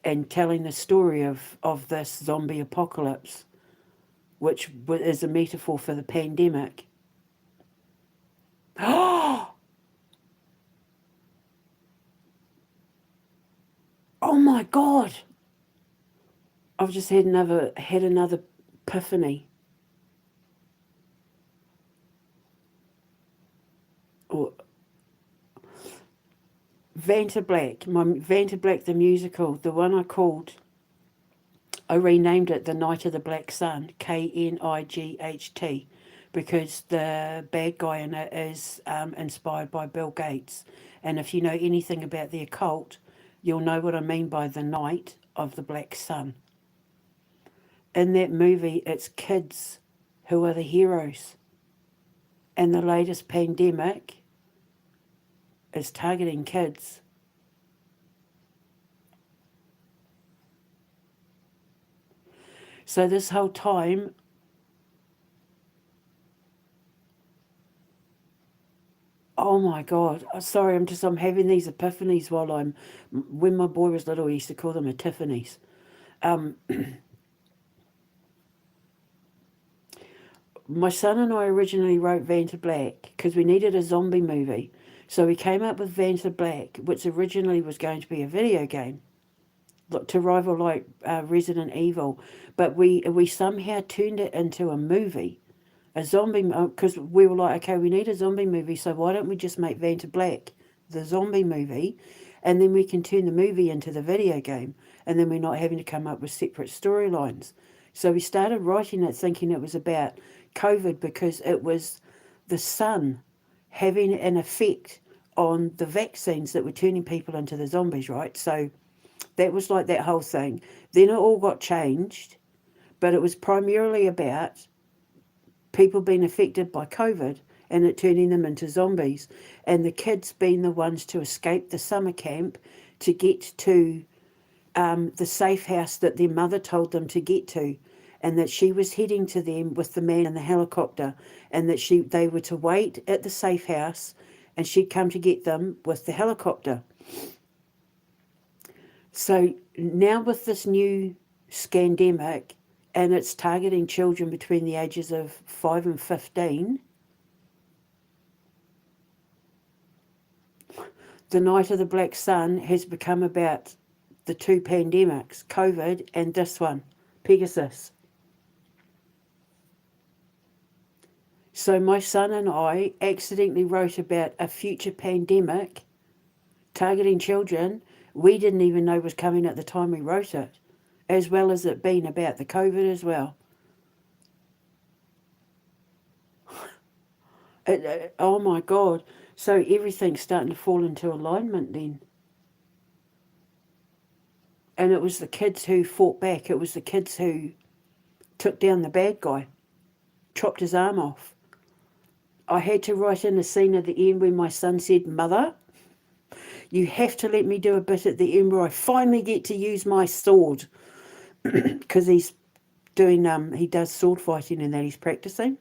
and telling the story of this zombie apocalypse, which is a metaphor for the pandemic? Oh my God! I've just had another epiphany. Or Vanta Black, Vanta Black the musical, the one I renamed it The Night of the Black Sun, Knight, because the bad guy in it is inspired by Bill Gates. And if you know anything about the occult, you'll know what I mean by the Night of the Black Sun. In that movie, it's kids who are the heroes. And the latest pandemic is targeting kids. So this whole time, oh my God, sorry, I'm having these epiphanies when my boy was little, we used to call them epiphanies. My son and I originally wrote Vanta Black because we needed a zombie movie. So we came up with Vanta Black, which originally was going to be a video game to rival like Resident Evil, but we somehow turned it into a movie, a zombie, because we were like, okay, we need a zombie movie, so why don't we just make Vanta Black the zombie movie, and then we can turn the movie into the video game, and then we're not having to come up with separate storylines. So we started writing it thinking it was about COVID because it was the sun having an effect on the vaccines that were turning people into the zombies, right? So that was like that whole thing. Then it all got changed, but it was primarily about people being affected by COVID and it turning them into zombies, and the kids being the ones to escape the summer camp to get to the safe house that their mother told them to get to, and that she was heading to them with the man in the helicopter, and that they were to wait at the safe house and she'd come to get them with the helicopter. So now with this new scandemic, and it's targeting children between the ages of 5 and 15, The Night of the Black Sun has become about the two pandemics, COVID and this one, Pegasus. So my son and I accidentally wrote about a future pandemic targeting children we didn't even know was coming at the time we wrote it, as well as it being about the COVID as well. Oh my God. So everything's starting to fall into alignment then. And it was the kids who fought back. It was the kids who took down the bad guy, chopped his arm off. I had to write in a scene at the end when my son said, "Mother, you have to let me do a bit at the end where I finally get to use my sword." Because he's doing, he does sword fighting and that he's practicing,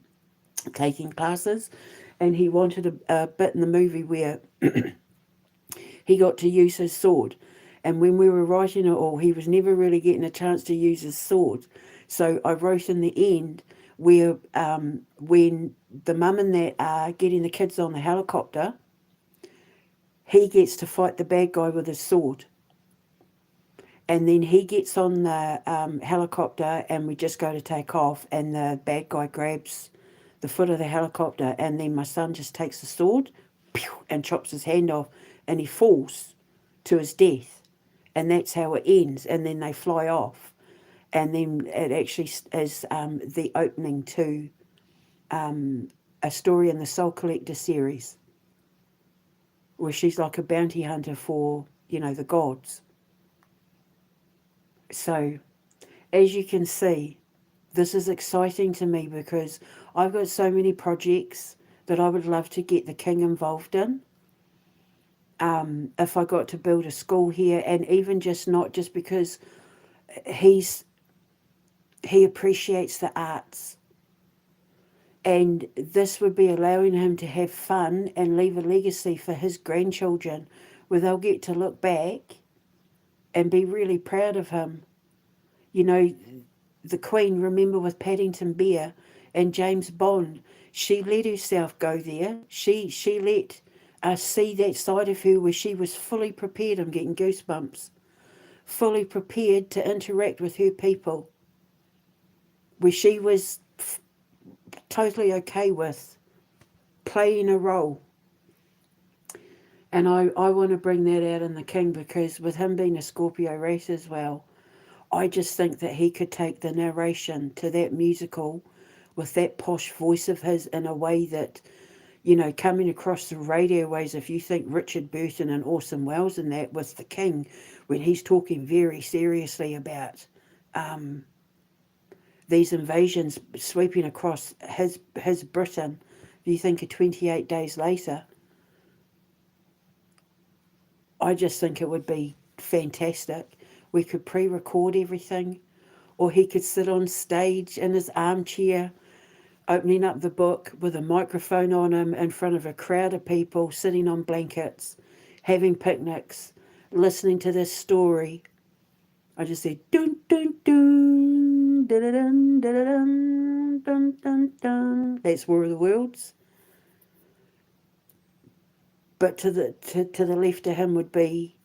taking classes. And he wanted a bit in the movie where he got to use his sword. And when we were writing it all, he was never really getting a chance to use his sword. So I wrote in the end where when the mum and that are getting the kids on the helicopter, he gets to fight the bad guy with his sword. And then he gets on the helicopter and we just go to take off, and the bad guy grabs the foot of the helicopter, and then my son just takes the sword and chops his hand off, and he falls to his death. and that's how it ends, and then they fly off. And then it actually is the opening to a story in the Soul Collector series, where she's like a bounty hunter for, the gods. So, as you can see, this is exciting to me because I've got so many projects that I would love to get the king involved in. If I got to build a school here, and even just not just because he appreciates the arts, and this would be allowing him to have fun and leave a legacy for his grandchildren, where they'll get to look back and be really proud of him. The Queen, remember, with Paddington Bear and James Bond, she let herself go there. She let us see that side of her where she was fully prepared. I'm getting goosebumps. Fully prepared to interact with her people, where she was totally okay with playing a role. And I want to bring that out in the king, because with him being a Scorpio race as well, I just think that he could take the narration to that musical with that posh voice of his in a way that, coming across the radio waves, if you think Richard Burton and Orson Welles and that with the king, when he's talking very seriously about these invasions sweeping across his Britain, if you think of 28 Days Later, I just think it would be fantastic. We could pre-record everything, or he could sit on stage in his armchair, opening up the book with a microphone on him in front of a crowd of people sitting on blankets, having picnics, listening to this story. I just said, dun, dun, dun, dun, dun, dun, dun, dun, dun. That's War of the Worlds. But to the left of him would be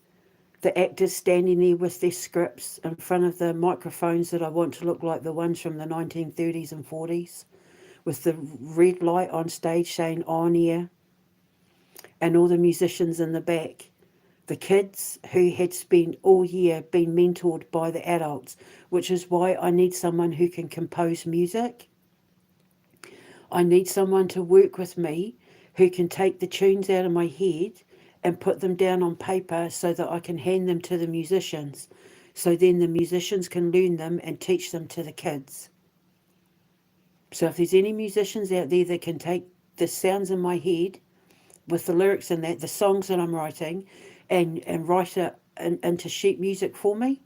the actors standing there with their scripts in front of the microphones that I want to look like the ones from the 1930s and 40s, with the red light on stage saying on air, and all the musicians in the back. The kids who had spent all year being mentored by the adults, which is why I need someone who can compose music. I need someone to work with me who can take the tunes out of my head and put them down on paper so that I can hand them to the musicians. So then the musicians can learn them and teach them to the kids. So if there's any musicians out there that can take the sounds in my head with the lyrics in that, the songs that I'm writing, and write it into sheet music for me,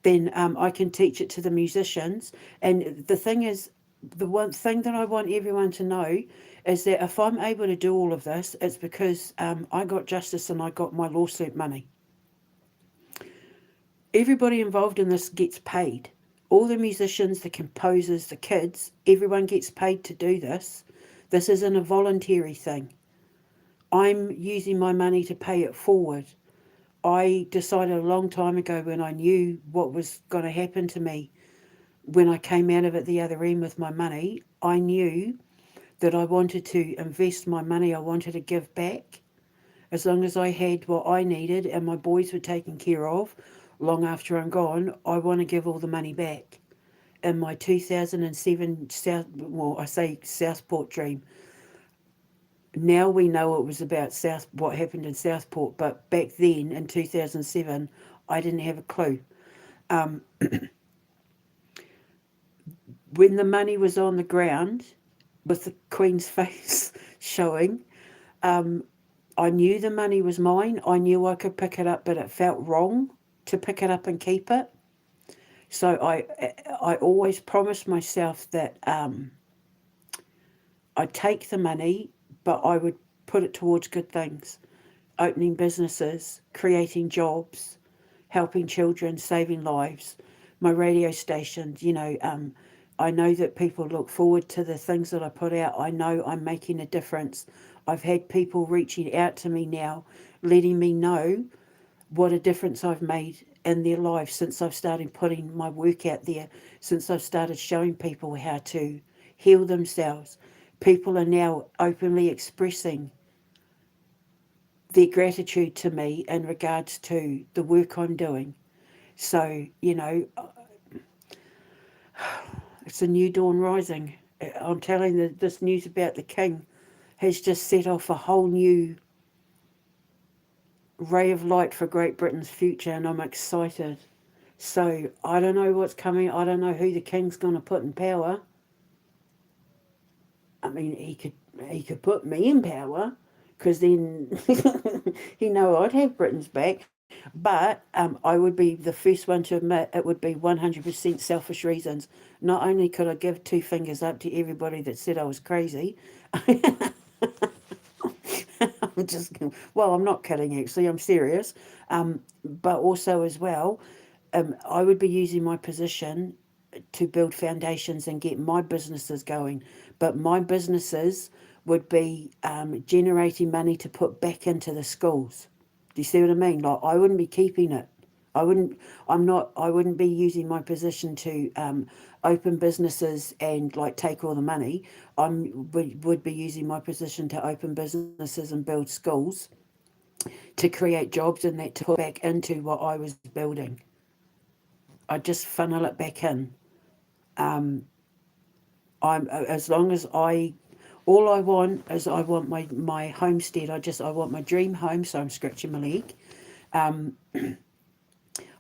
then I can teach it to the musicians. And the thing is, the one thing that I want everyone to know is that if I'm able to do all of this, it's because I got justice and I got my lawsuit money. Everybody involved in this gets paid. All the musicians, the composers, the kids, everyone gets paid to do this. This isn't a voluntary thing. I'm using my money to pay it forward. I decided a long time ago, when I knew what was going to happen to me when I came out of it the other end with my money, I knew that I wanted to invest my money. I wanted to give back. As long as I had what I needed and my boys were taken care of long after I'm gone, I want to give all the money back. In my 2007 Southport dream. Now we know it was about what happened in Southport, but back then in 2007, I didn't have a clue. When the money was on the ground, with the Queen's face showing, I knew the money was mine. I knew I could pick it up, but it felt wrong to pick it up and keep it. So I always promised myself that I'd take the money, but I would put it towards good things. Opening businesses, creating jobs, helping children, saving lives. My radio stations, I know that people look forward to the things that I put out. I know I'm making a difference. I've had people reaching out to me now, letting me know what a difference I've made in their lives since I've started putting my work out there, since I've started showing people how to heal themselves. People are now openly expressing their gratitude to me in regards to the work I'm doing. So, it's a new dawn rising. I'm telling you, this news about the king has just set off a whole new ray of light for Great Britain's future, and I'm excited. So I don't know what's coming. I don't know who the king's going to put in power. I mean, he could put me in power, because then I'd have Britain's back. But I would be the first one to admit it would be 100% selfish reasons. Not only could I give two fingers up to everybody that said I was crazy, I'm just, well, I'm not kidding actually, I'm serious. But also as well, I would be using my position to build foundations and get my businesses going. But my businesses would be generating money to put back into the schools. Do you see what I mean? Like, I wouldn't be keeping it. I wouldn't. I wouldn't be using my position to open businesses and like take all the money. Would be using my position to open businesses and build schools to create jobs and that to put back into what I was building. I just funnel it back in. Um, I'm as long as all I want is I want my homestead. I want my dream home. So I'm scratching my leg. Um,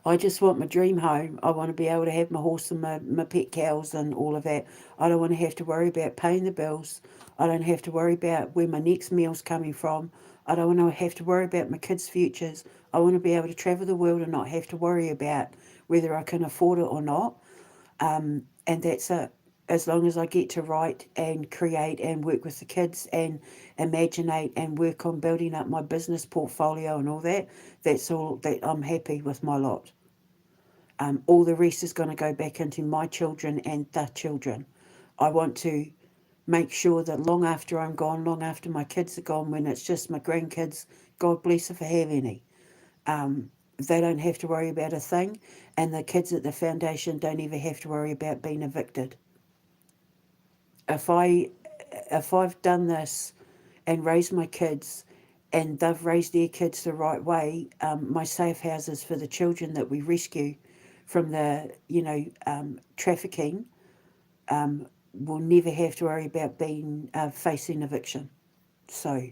I just want my dream home. I want to be able to have my horse and my pet cows and all of that. I don't want to have to worry about paying the bills. I don't have to worry about where my next meal's coming from. I don't want to have to worry about my kids' futures. I want to be able to travel the world and not have to worry about whether I can afford it or not. And that's it. As long as I get to write and create and work with the kids and imaginate and work on building up my business portfolio and all that, that's all that I'm happy with my lot. All the rest is going to go back into my children and the children. I want to make sure that long after I'm gone, long after my kids are gone, when it's just my grandkids, God bless if I have any, they don't have to worry about a thing, and the kids at the foundation don't even have to worry about being evicted. If I've done this and raised my kids, and they've raised their kids the right way, my safe houses for the children that we rescue from the trafficking um, will never have to worry about being facing eviction. So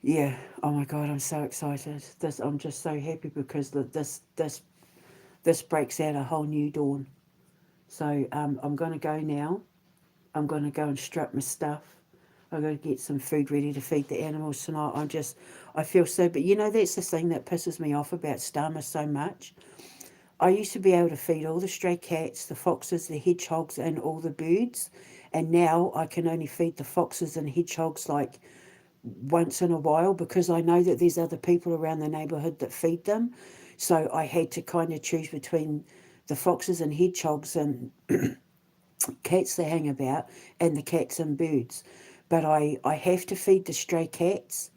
yeah, oh my God, I'm so excited. I'm just so happy because this breaks out a whole new dawn. So I'm going to go now. I'm going to go and strip my stuff. I'm going to get some food ready to feed the animals tonight. I feel so, but that's the thing that pisses me off about Starmer so much. I used to be able to feed all the stray cats, the foxes, the hedgehogs, and all the birds. And now I can only feed the foxes and hedgehogs like once in a while because I know that there's other people around the neighbourhood that feed them. So I had to kind of choose between the foxes and hedgehogs and cats that hang about and the cats and birds. But I have to feed the stray cats.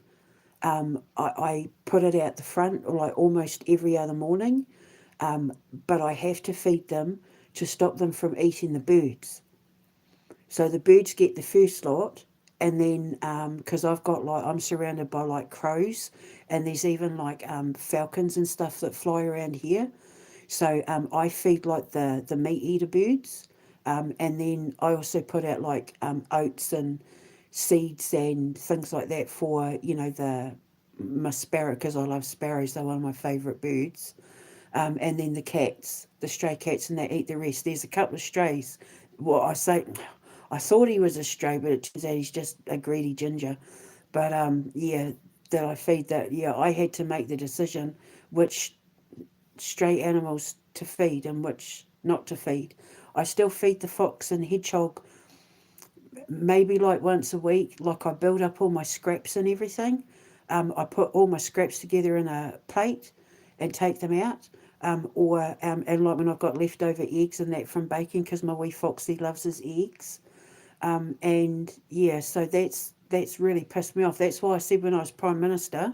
I put it out the front like almost every other morning, but I have to feed them to stop them from eating the birds. So the birds get the first lot, and then because I'm surrounded by like crows, and there's even like falcons and stuff that fly around here. So I feed like the meat eater birds, and then I also put out like oats and seeds and things like that for my sparrow because I love sparrows. They're one of my favourite birds. And then the cats, the stray cats, and they eat the rest. There's a couple of strays. Well, I thought he was a stray, but it turns out he's just a greedy ginger. But yeah, that I feed that. Yeah, I had to make the decision which stray animals to feed and which not to feed. I still feed the fox and hedgehog maybe like once a week. Like I build up all my scraps and everything. I put all my scraps together in a plate and take them out. And like when I've got leftover eggs and that from baking, because my wee foxy loves his eggs. And yeah, so that's really pissed me off. That's why I said when I was Prime Minister,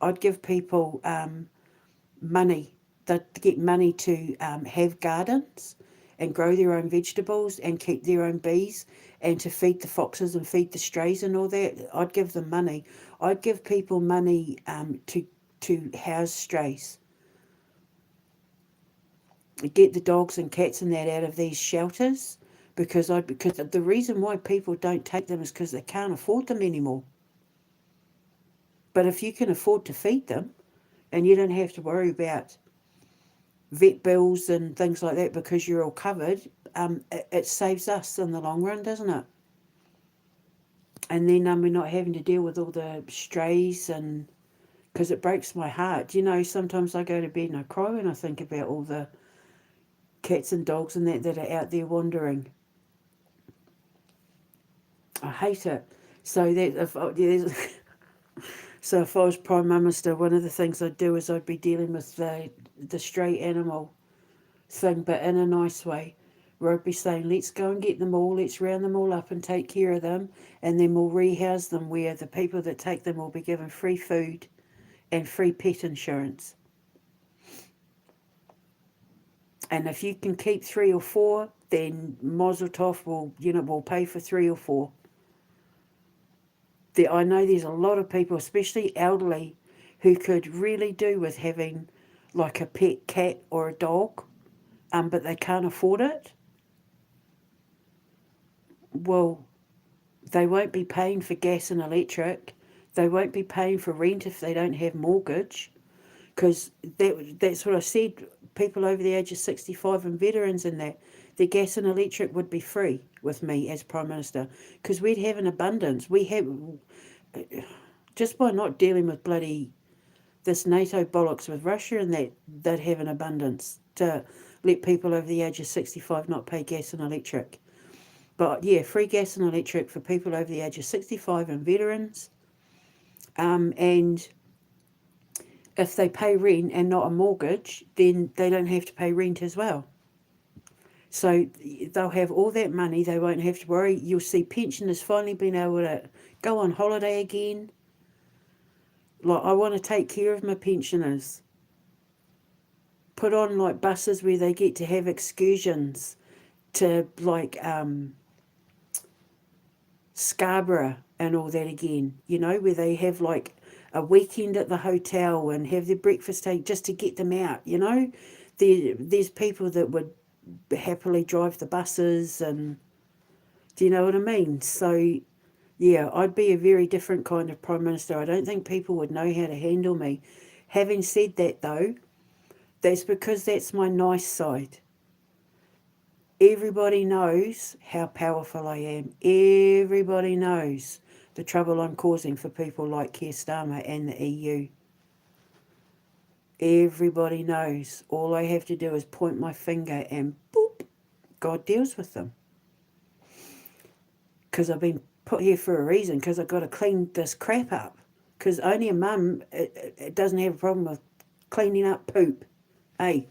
I'd give people money, that get money to have gardens and grow their own vegetables and keep their own bees and to feed the foxes and feed the strays and all that, I'd give them money. I'd give people money to house strays. Get the dogs and cats and that out of these shelters, because the reason why people don't take them is because they can't afford them anymore. But if you can afford to feed them, and you don't have to worry about vet bills and things like that because you're all covered, it saves us in the long run, doesn't it? And then we're not having to deal with all the strays, and because it breaks my heart. Sometimes I go to bed and I cry when I think about all the cats and dogs and that are out there wandering. I hate it. So that so if I was Prime Minister, one of the things I'd do is I'd be dealing with the stray animal thing, but in a nice way, where I'd be saying, let's go and get them all, let's round them all up and take care of them, and then we'll rehouse them where the people that take them will be given free food and free pet insurance. And if you can keep 3 or 4, then Mazel Tov will pay for 3 or 4. I know there's a lot of people, especially elderly, who could really do with having like a pet cat or a dog, but they can't afford it. Well, they won't be paying for gas and electric. They won't be paying for rent if they don't have mortgage, because that's what I said. People over the age of 65 and veterans and that, their gas and electric would be free with me as Prime Minister, because we'd have an abundance. We have, just by not dealing with bloody this NATO bollocks with Russia and that, they'd have an abundance to let people over the age of 65 not pay gas and electric. But yeah, free gas and electric for people over the age of 65 and veterans. And if they pay rent and not a mortgage, then they don't have to pay rent as well. So they'll have all that money. They won't have to worry. You'll see pensioners finally being able to go on holiday again. Like, I want to take care of my pensioners. Put on like buses where they get to have excursions to like Scarborough and all that again, where they have like a weekend at the hotel and have their breakfast take just to get them out, There's people that would happily drive the buses, and do you know what I mean? So, yeah, I'd be a very different kind of Prime Minister. I don't think people would know how to handle me. Having said that, though, that's because that's my nice side. Everybody knows how powerful I am. Everybody knows the trouble I'm causing for people like Keir Starmer and the EU. Everybody knows. All I have to do is point my finger and boop, God deals with them. Because I've been put here for a reason, because I've got to clean this crap up. Because only a mum it doesn't have a problem with cleaning up poop. Hey.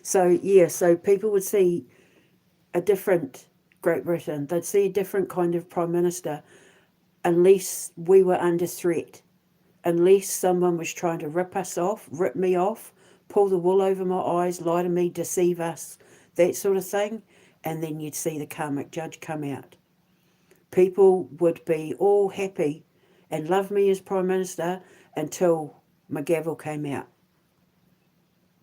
So, yeah, so people would see a different Great Britain. They'd see a different kind of Prime Minister unless we were under threat. Unless someone was trying to rip me off, pull the wool over my eyes, lie to me, deceive us, that sort of thing, and then you'd see the karmic judge come out. People would be all happy and love me as Prime Minister until my gavel came out.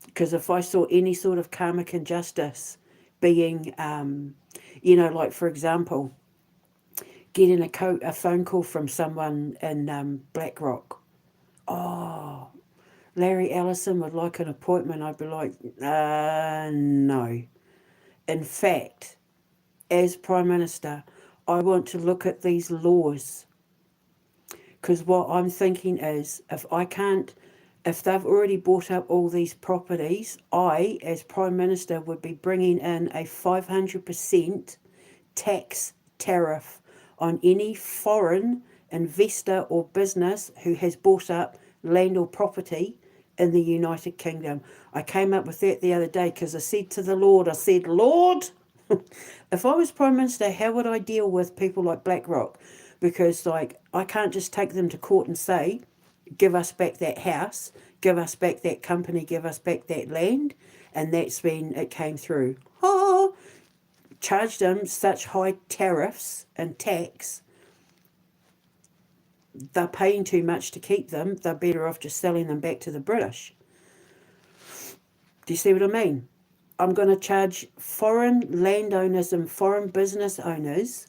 Because if I saw any sort of karmic injustice being, like, for example, getting a phone call from someone in BlackRock. Oh, Larry Ellison would like an appointment. I'd be like, no. In fact, as Prime Minister, I want to look at these laws. Because what I'm thinking is, if they've already bought up all these properties, I, as Prime Minister, would be bringing in a 500% tax tariff on any foreign investor or business who has bought up land or property in the United Kingdom. I came up with that the other day because I said to the Lord, Lord, if I was Prime Minister, how would I deal with people like BlackRock? Because, like, I can't just take them to court and say, give us back that house, give us back that company, give us back that land. And that's when it came through. Oh, charge them such high tariffs and tax, they're paying too much to keep them. They're better off just selling them back to the British. Do you see what I mean? I'm going to charge foreign landowners and foreign business owners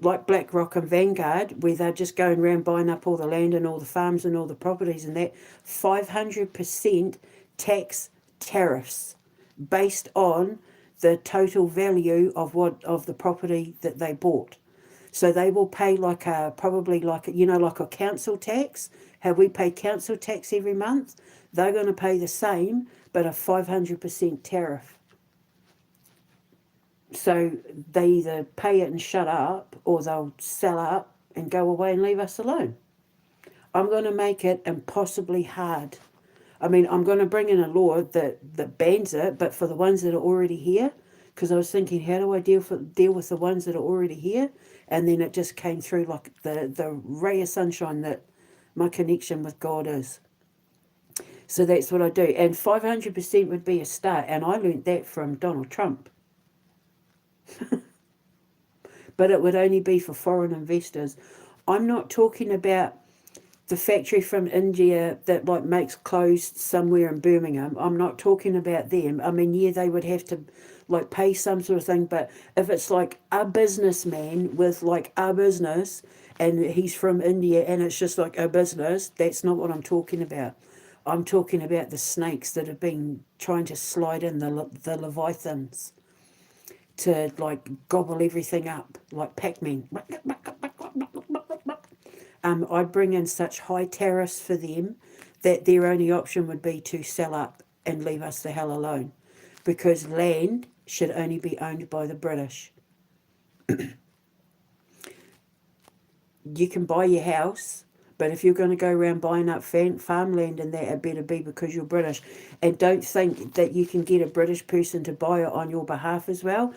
like BlackRock and Vanguard, where they're just going around buying up all the land and all the farms and all the properties and that, 500% tax tariffs based on the total value of the property that they bought. So they will pay like a, probably like a, like a council tax, how we pay council tax every month. They're going to pay the same, but a 500% tariff. So they either pay it and shut up, or they'll sell up and go away and leave us alone. I'm going to make it impossibly hard. I mean, I'm going to bring in a law that bans it, but for the ones that are already here, because I was thinking, how do I deal with the ones that are already here? And then it just came through like the ray of sunshine that my connection with God is. So that's what I do. And 500% would be a start. And I learnt that from Donald Trump. But it would only be for foreign investors. I'm not talking about the factory from India that like makes clothes somewhere in Birmingham. I'm not talking about them. I mean, yeah, they would have to like pay some sort of thing, but if it's like a businessman with like a business and he's from India and it's just like a business, that's not what I'm talking about. I'm talking about the snakes that have been trying to slide in, the leviathans, to like gobble everything up like Pac-Man. I'd bring in such high tariffs for them that their only option would be to sell up and leave us the hell alone, because land should only be owned by the British. You can buy your house, but if you're going to go around buying up farmland and that, it better be because you're British. And don't think that you can get a British person to buy it on your behalf as well,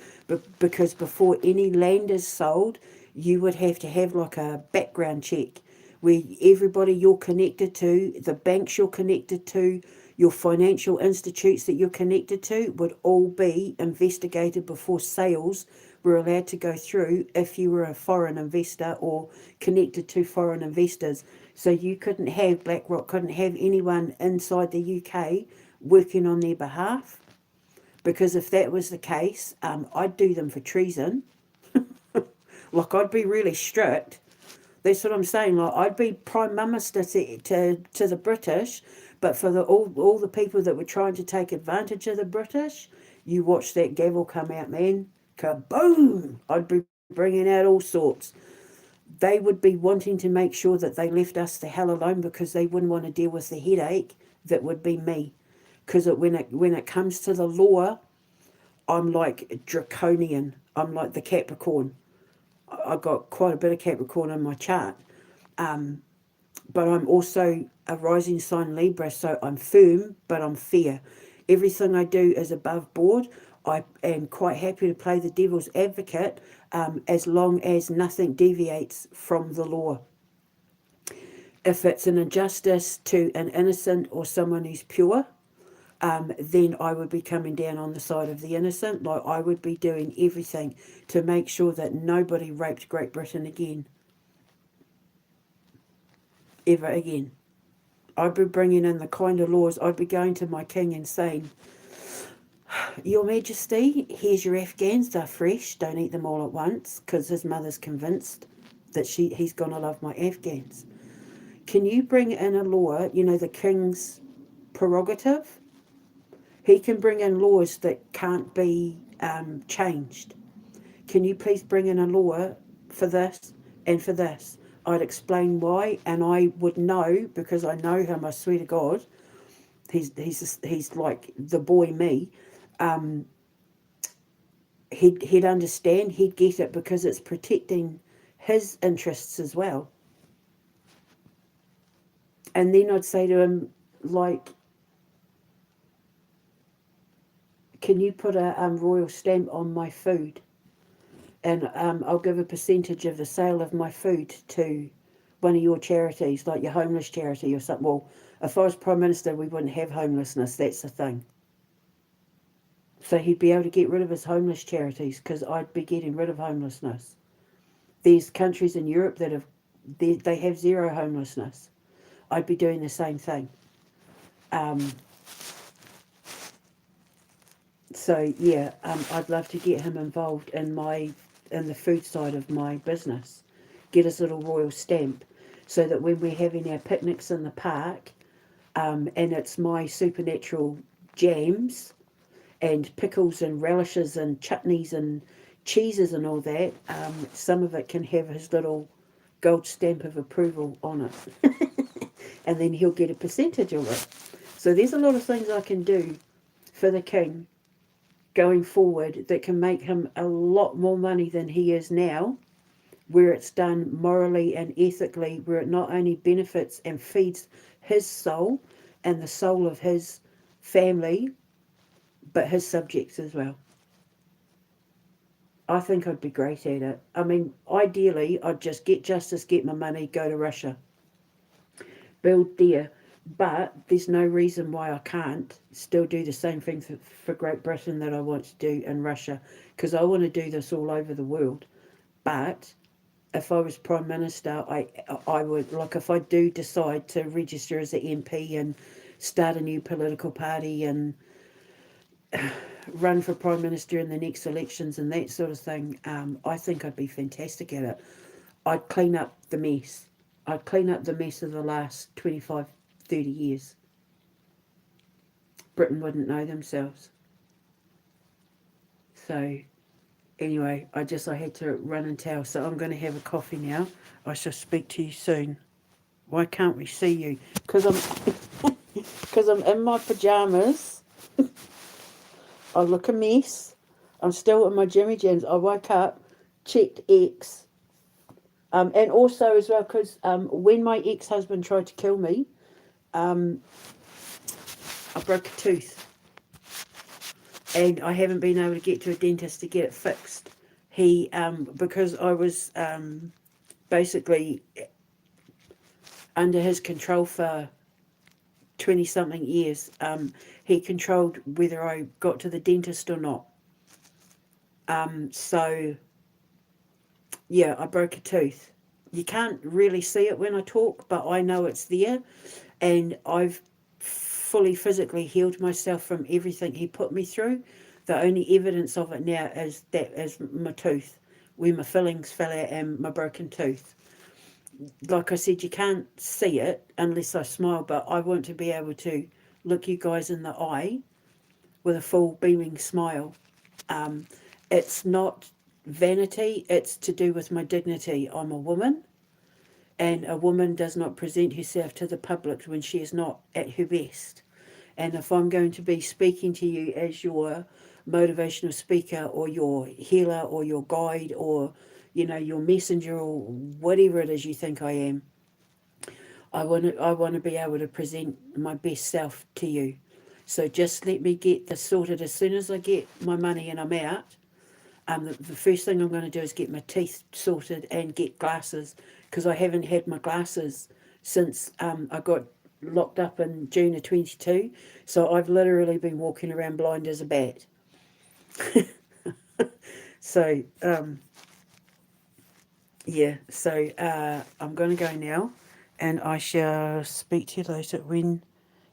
because before any land is sold, you would have to have like a background check where everybody you're connected to, the banks you're connected to, your financial institutes that you're connected to would all be investigated before sales were allowed to go through if you were a foreign investor or connected to foreign investors. So you couldn't have BlackRock, couldn't have anyone inside the UK working on their behalf, because if that was the case, I'd do them for treason. Like, I'd be really strict. That's what I'm saying. Like, I'd be Prime Minister to the British, but for all the people that were trying to take advantage of the British, you watch that gavel come out, man. Kaboom! I'd be bringing out all sorts. They would be wanting to make sure that they left us the hell alone, because they wouldn't want to deal with the headache that would be me. Because when it comes to the law, I'm like draconian. I'm like the Capricorn. I got quite a bit of Capricorn in my chart. But I'm also a rising sign Libra, so I'm firm, but I'm fair. Everything I do is above board. I am quite happy to play the devil's advocate, as long as nothing deviates from the law. If it's an injustice to an innocent or someone who's pure, then I would be coming down on the side of the innocent. Like, I would be doing everything to make sure that nobody raped Great Britain again. Ever again. I'd be bringing in the kind of laws. I'd be going to my king and saying, Your Majesty, here's your Afghans. They're fresh. Don't eat them all at once, because his mother's convinced that he's going to love my Afghans. Can you bring in a law, the king's prerogative? He can bring in laws that can't be changed. Can you please bring in a law for this and for this? I'd explain why, and I would know, because I know him, I swear to God, he's like the boy me. He'd understand, he'd get it, because it's protecting his interests as well. And then I'd say to him, like, can you put a royal stamp on my food? And I'll give a percentage of the sale of my food to one of your charities, like your homeless charity or something. Well, if I was Prime Minister, we wouldn't have homelessness. That's the thing. So he'd be able to get rid of his homeless charities because I'd be getting rid of homelessness. There's countries in Europe that they have zero homelessness. I'd be doing the same thing. So yeah, I'd love to get him involved in the food side of my business. Get his little royal stamp, so that when we're having our picnics in the park, and it's my supernatural jams and pickles and relishes and chutneys and cheeses and all that, some of it can have his little gold stamp of approval on it. And then he'll get a percentage of it. So there's a lot of things I can do for the king going forward that can make him a lot more money than he is now, where it's done morally and ethically, where it not only benefits and feeds his soul and the soul of his family, but his subjects as well. I think I'd be great at it. I mean, ideally, I'd just get justice, get my money, go to Russia, build there. But there's no reason why I can't still do the same thing for Great Britain that I want to do in Russia, because I want to do this all over the world. But if I was Prime Minister, I would, like, if I do decide to register as an MP and start a new political party and run for Prime Minister in the next elections and that sort of thing, I think I'd be fantastic at it. I'd clean up the mess. I'd clean up the mess of the last 25, 30 years. Britain wouldn't know themselves. So anyway, I had to run and tell. So I'm going to have a coffee now. I shall speak to you soon. Why can't we see you? Because I'm in my pajamas. I look a mess. I'm still in my Jimmy Jams. I woke up, checked X, and also as well because when my ex-husband tried to kill me, I broke a tooth, and I haven't been able to get to a dentist to get it fixed. He because I was basically under his control for 20-something years. He controlled whether I got to the dentist or not. So, yeah, I broke a tooth. You can't really see it when I talk, but I know it's there. And I've fully physically healed myself from everything he put me through. The only evidence of it now is my tooth, where my fillings fell out and my broken tooth. Like I said, you can't see it unless I smile, but I want to be able to look you guys in the eye with a full beaming smile. It's not vanity, it's to do with my dignity. I'm a woman, and a woman does not present herself to the public when she is not at her best. And if I'm going to be speaking to you as your motivational speaker or your healer or your guide or, your messenger or whatever it is you think I am, I want to be able to present my best self to you. So just let me get this sorted. As soon as I get my money and I'm out, the first thing I'm going to do is get my teeth sorted and get glasses, because I haven't had my glasses since I got locked up in June of 22. So I've literally been walking around blind as a bat. So, yeah, so I'm going to go now, and I shall speak to you later. When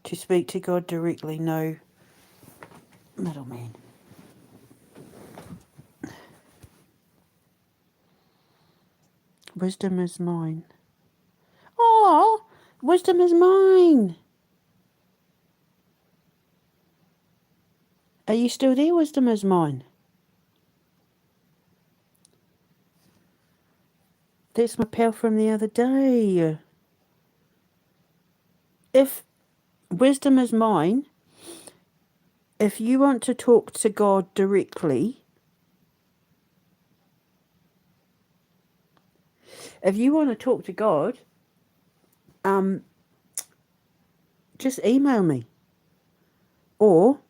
to speak to God directly, no middleman. Wisdom is mine. Oh, wisdom is mine. Are you still there? Wisdom is mine. That's my pal from the other day. If wisdom is mine, if you want to talk to God directly, if you want to talk to God, just email me. Or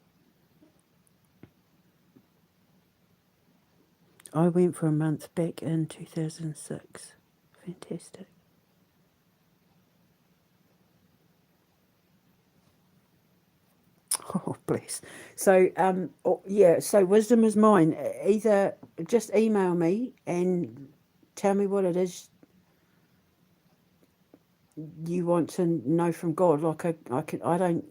I went for a month back in 2006. Fantastic. Oh, Bless. So, yeah, so wisdom is mine. Either just email me and tell me what it is you want to know from God. Like I don't,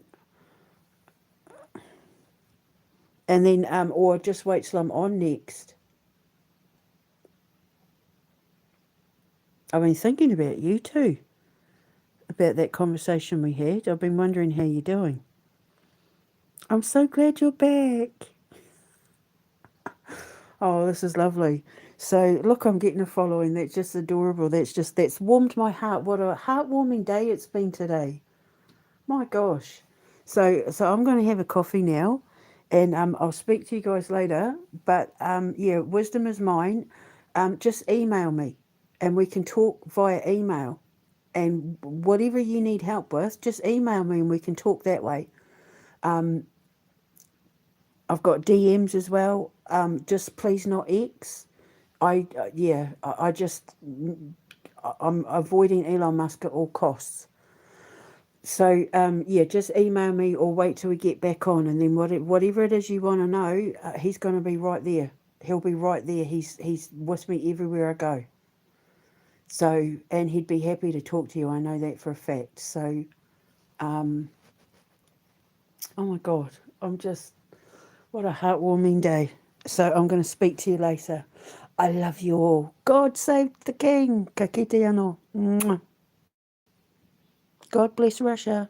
and then or just wait till I'm on next. I've been thinking about you too, about that conversation we had. I've been wondering how you're doing. I'm so glad you're back. Oh, this is lovely. So look, I'm getting a following. That's just adorable. That's warmed my heart. What a heartwarming day it's been today. My gosh. So I'm going to have a coffee now, and I'll speak to you guys later. But yeah, wisdom is mine. Just email me, and we can talk via email. And whatever you need help with, just email me, and we can talk that way. I've got DMs as well. Just please not X. I just I'm avoiding Elon Musk at all costs. So yeah, just email me or wait till we get back on, and then whatever it is you want to know, he's going to be right there. He'll be right there. He's with me everywhere I go. So, and he'd be happy to talk to you. I know that for a fact. So, oh my God, what a heartwarming day. So I'm going to speak to you later. I love you all. God save the king. Ka kite anō. God bless Russia.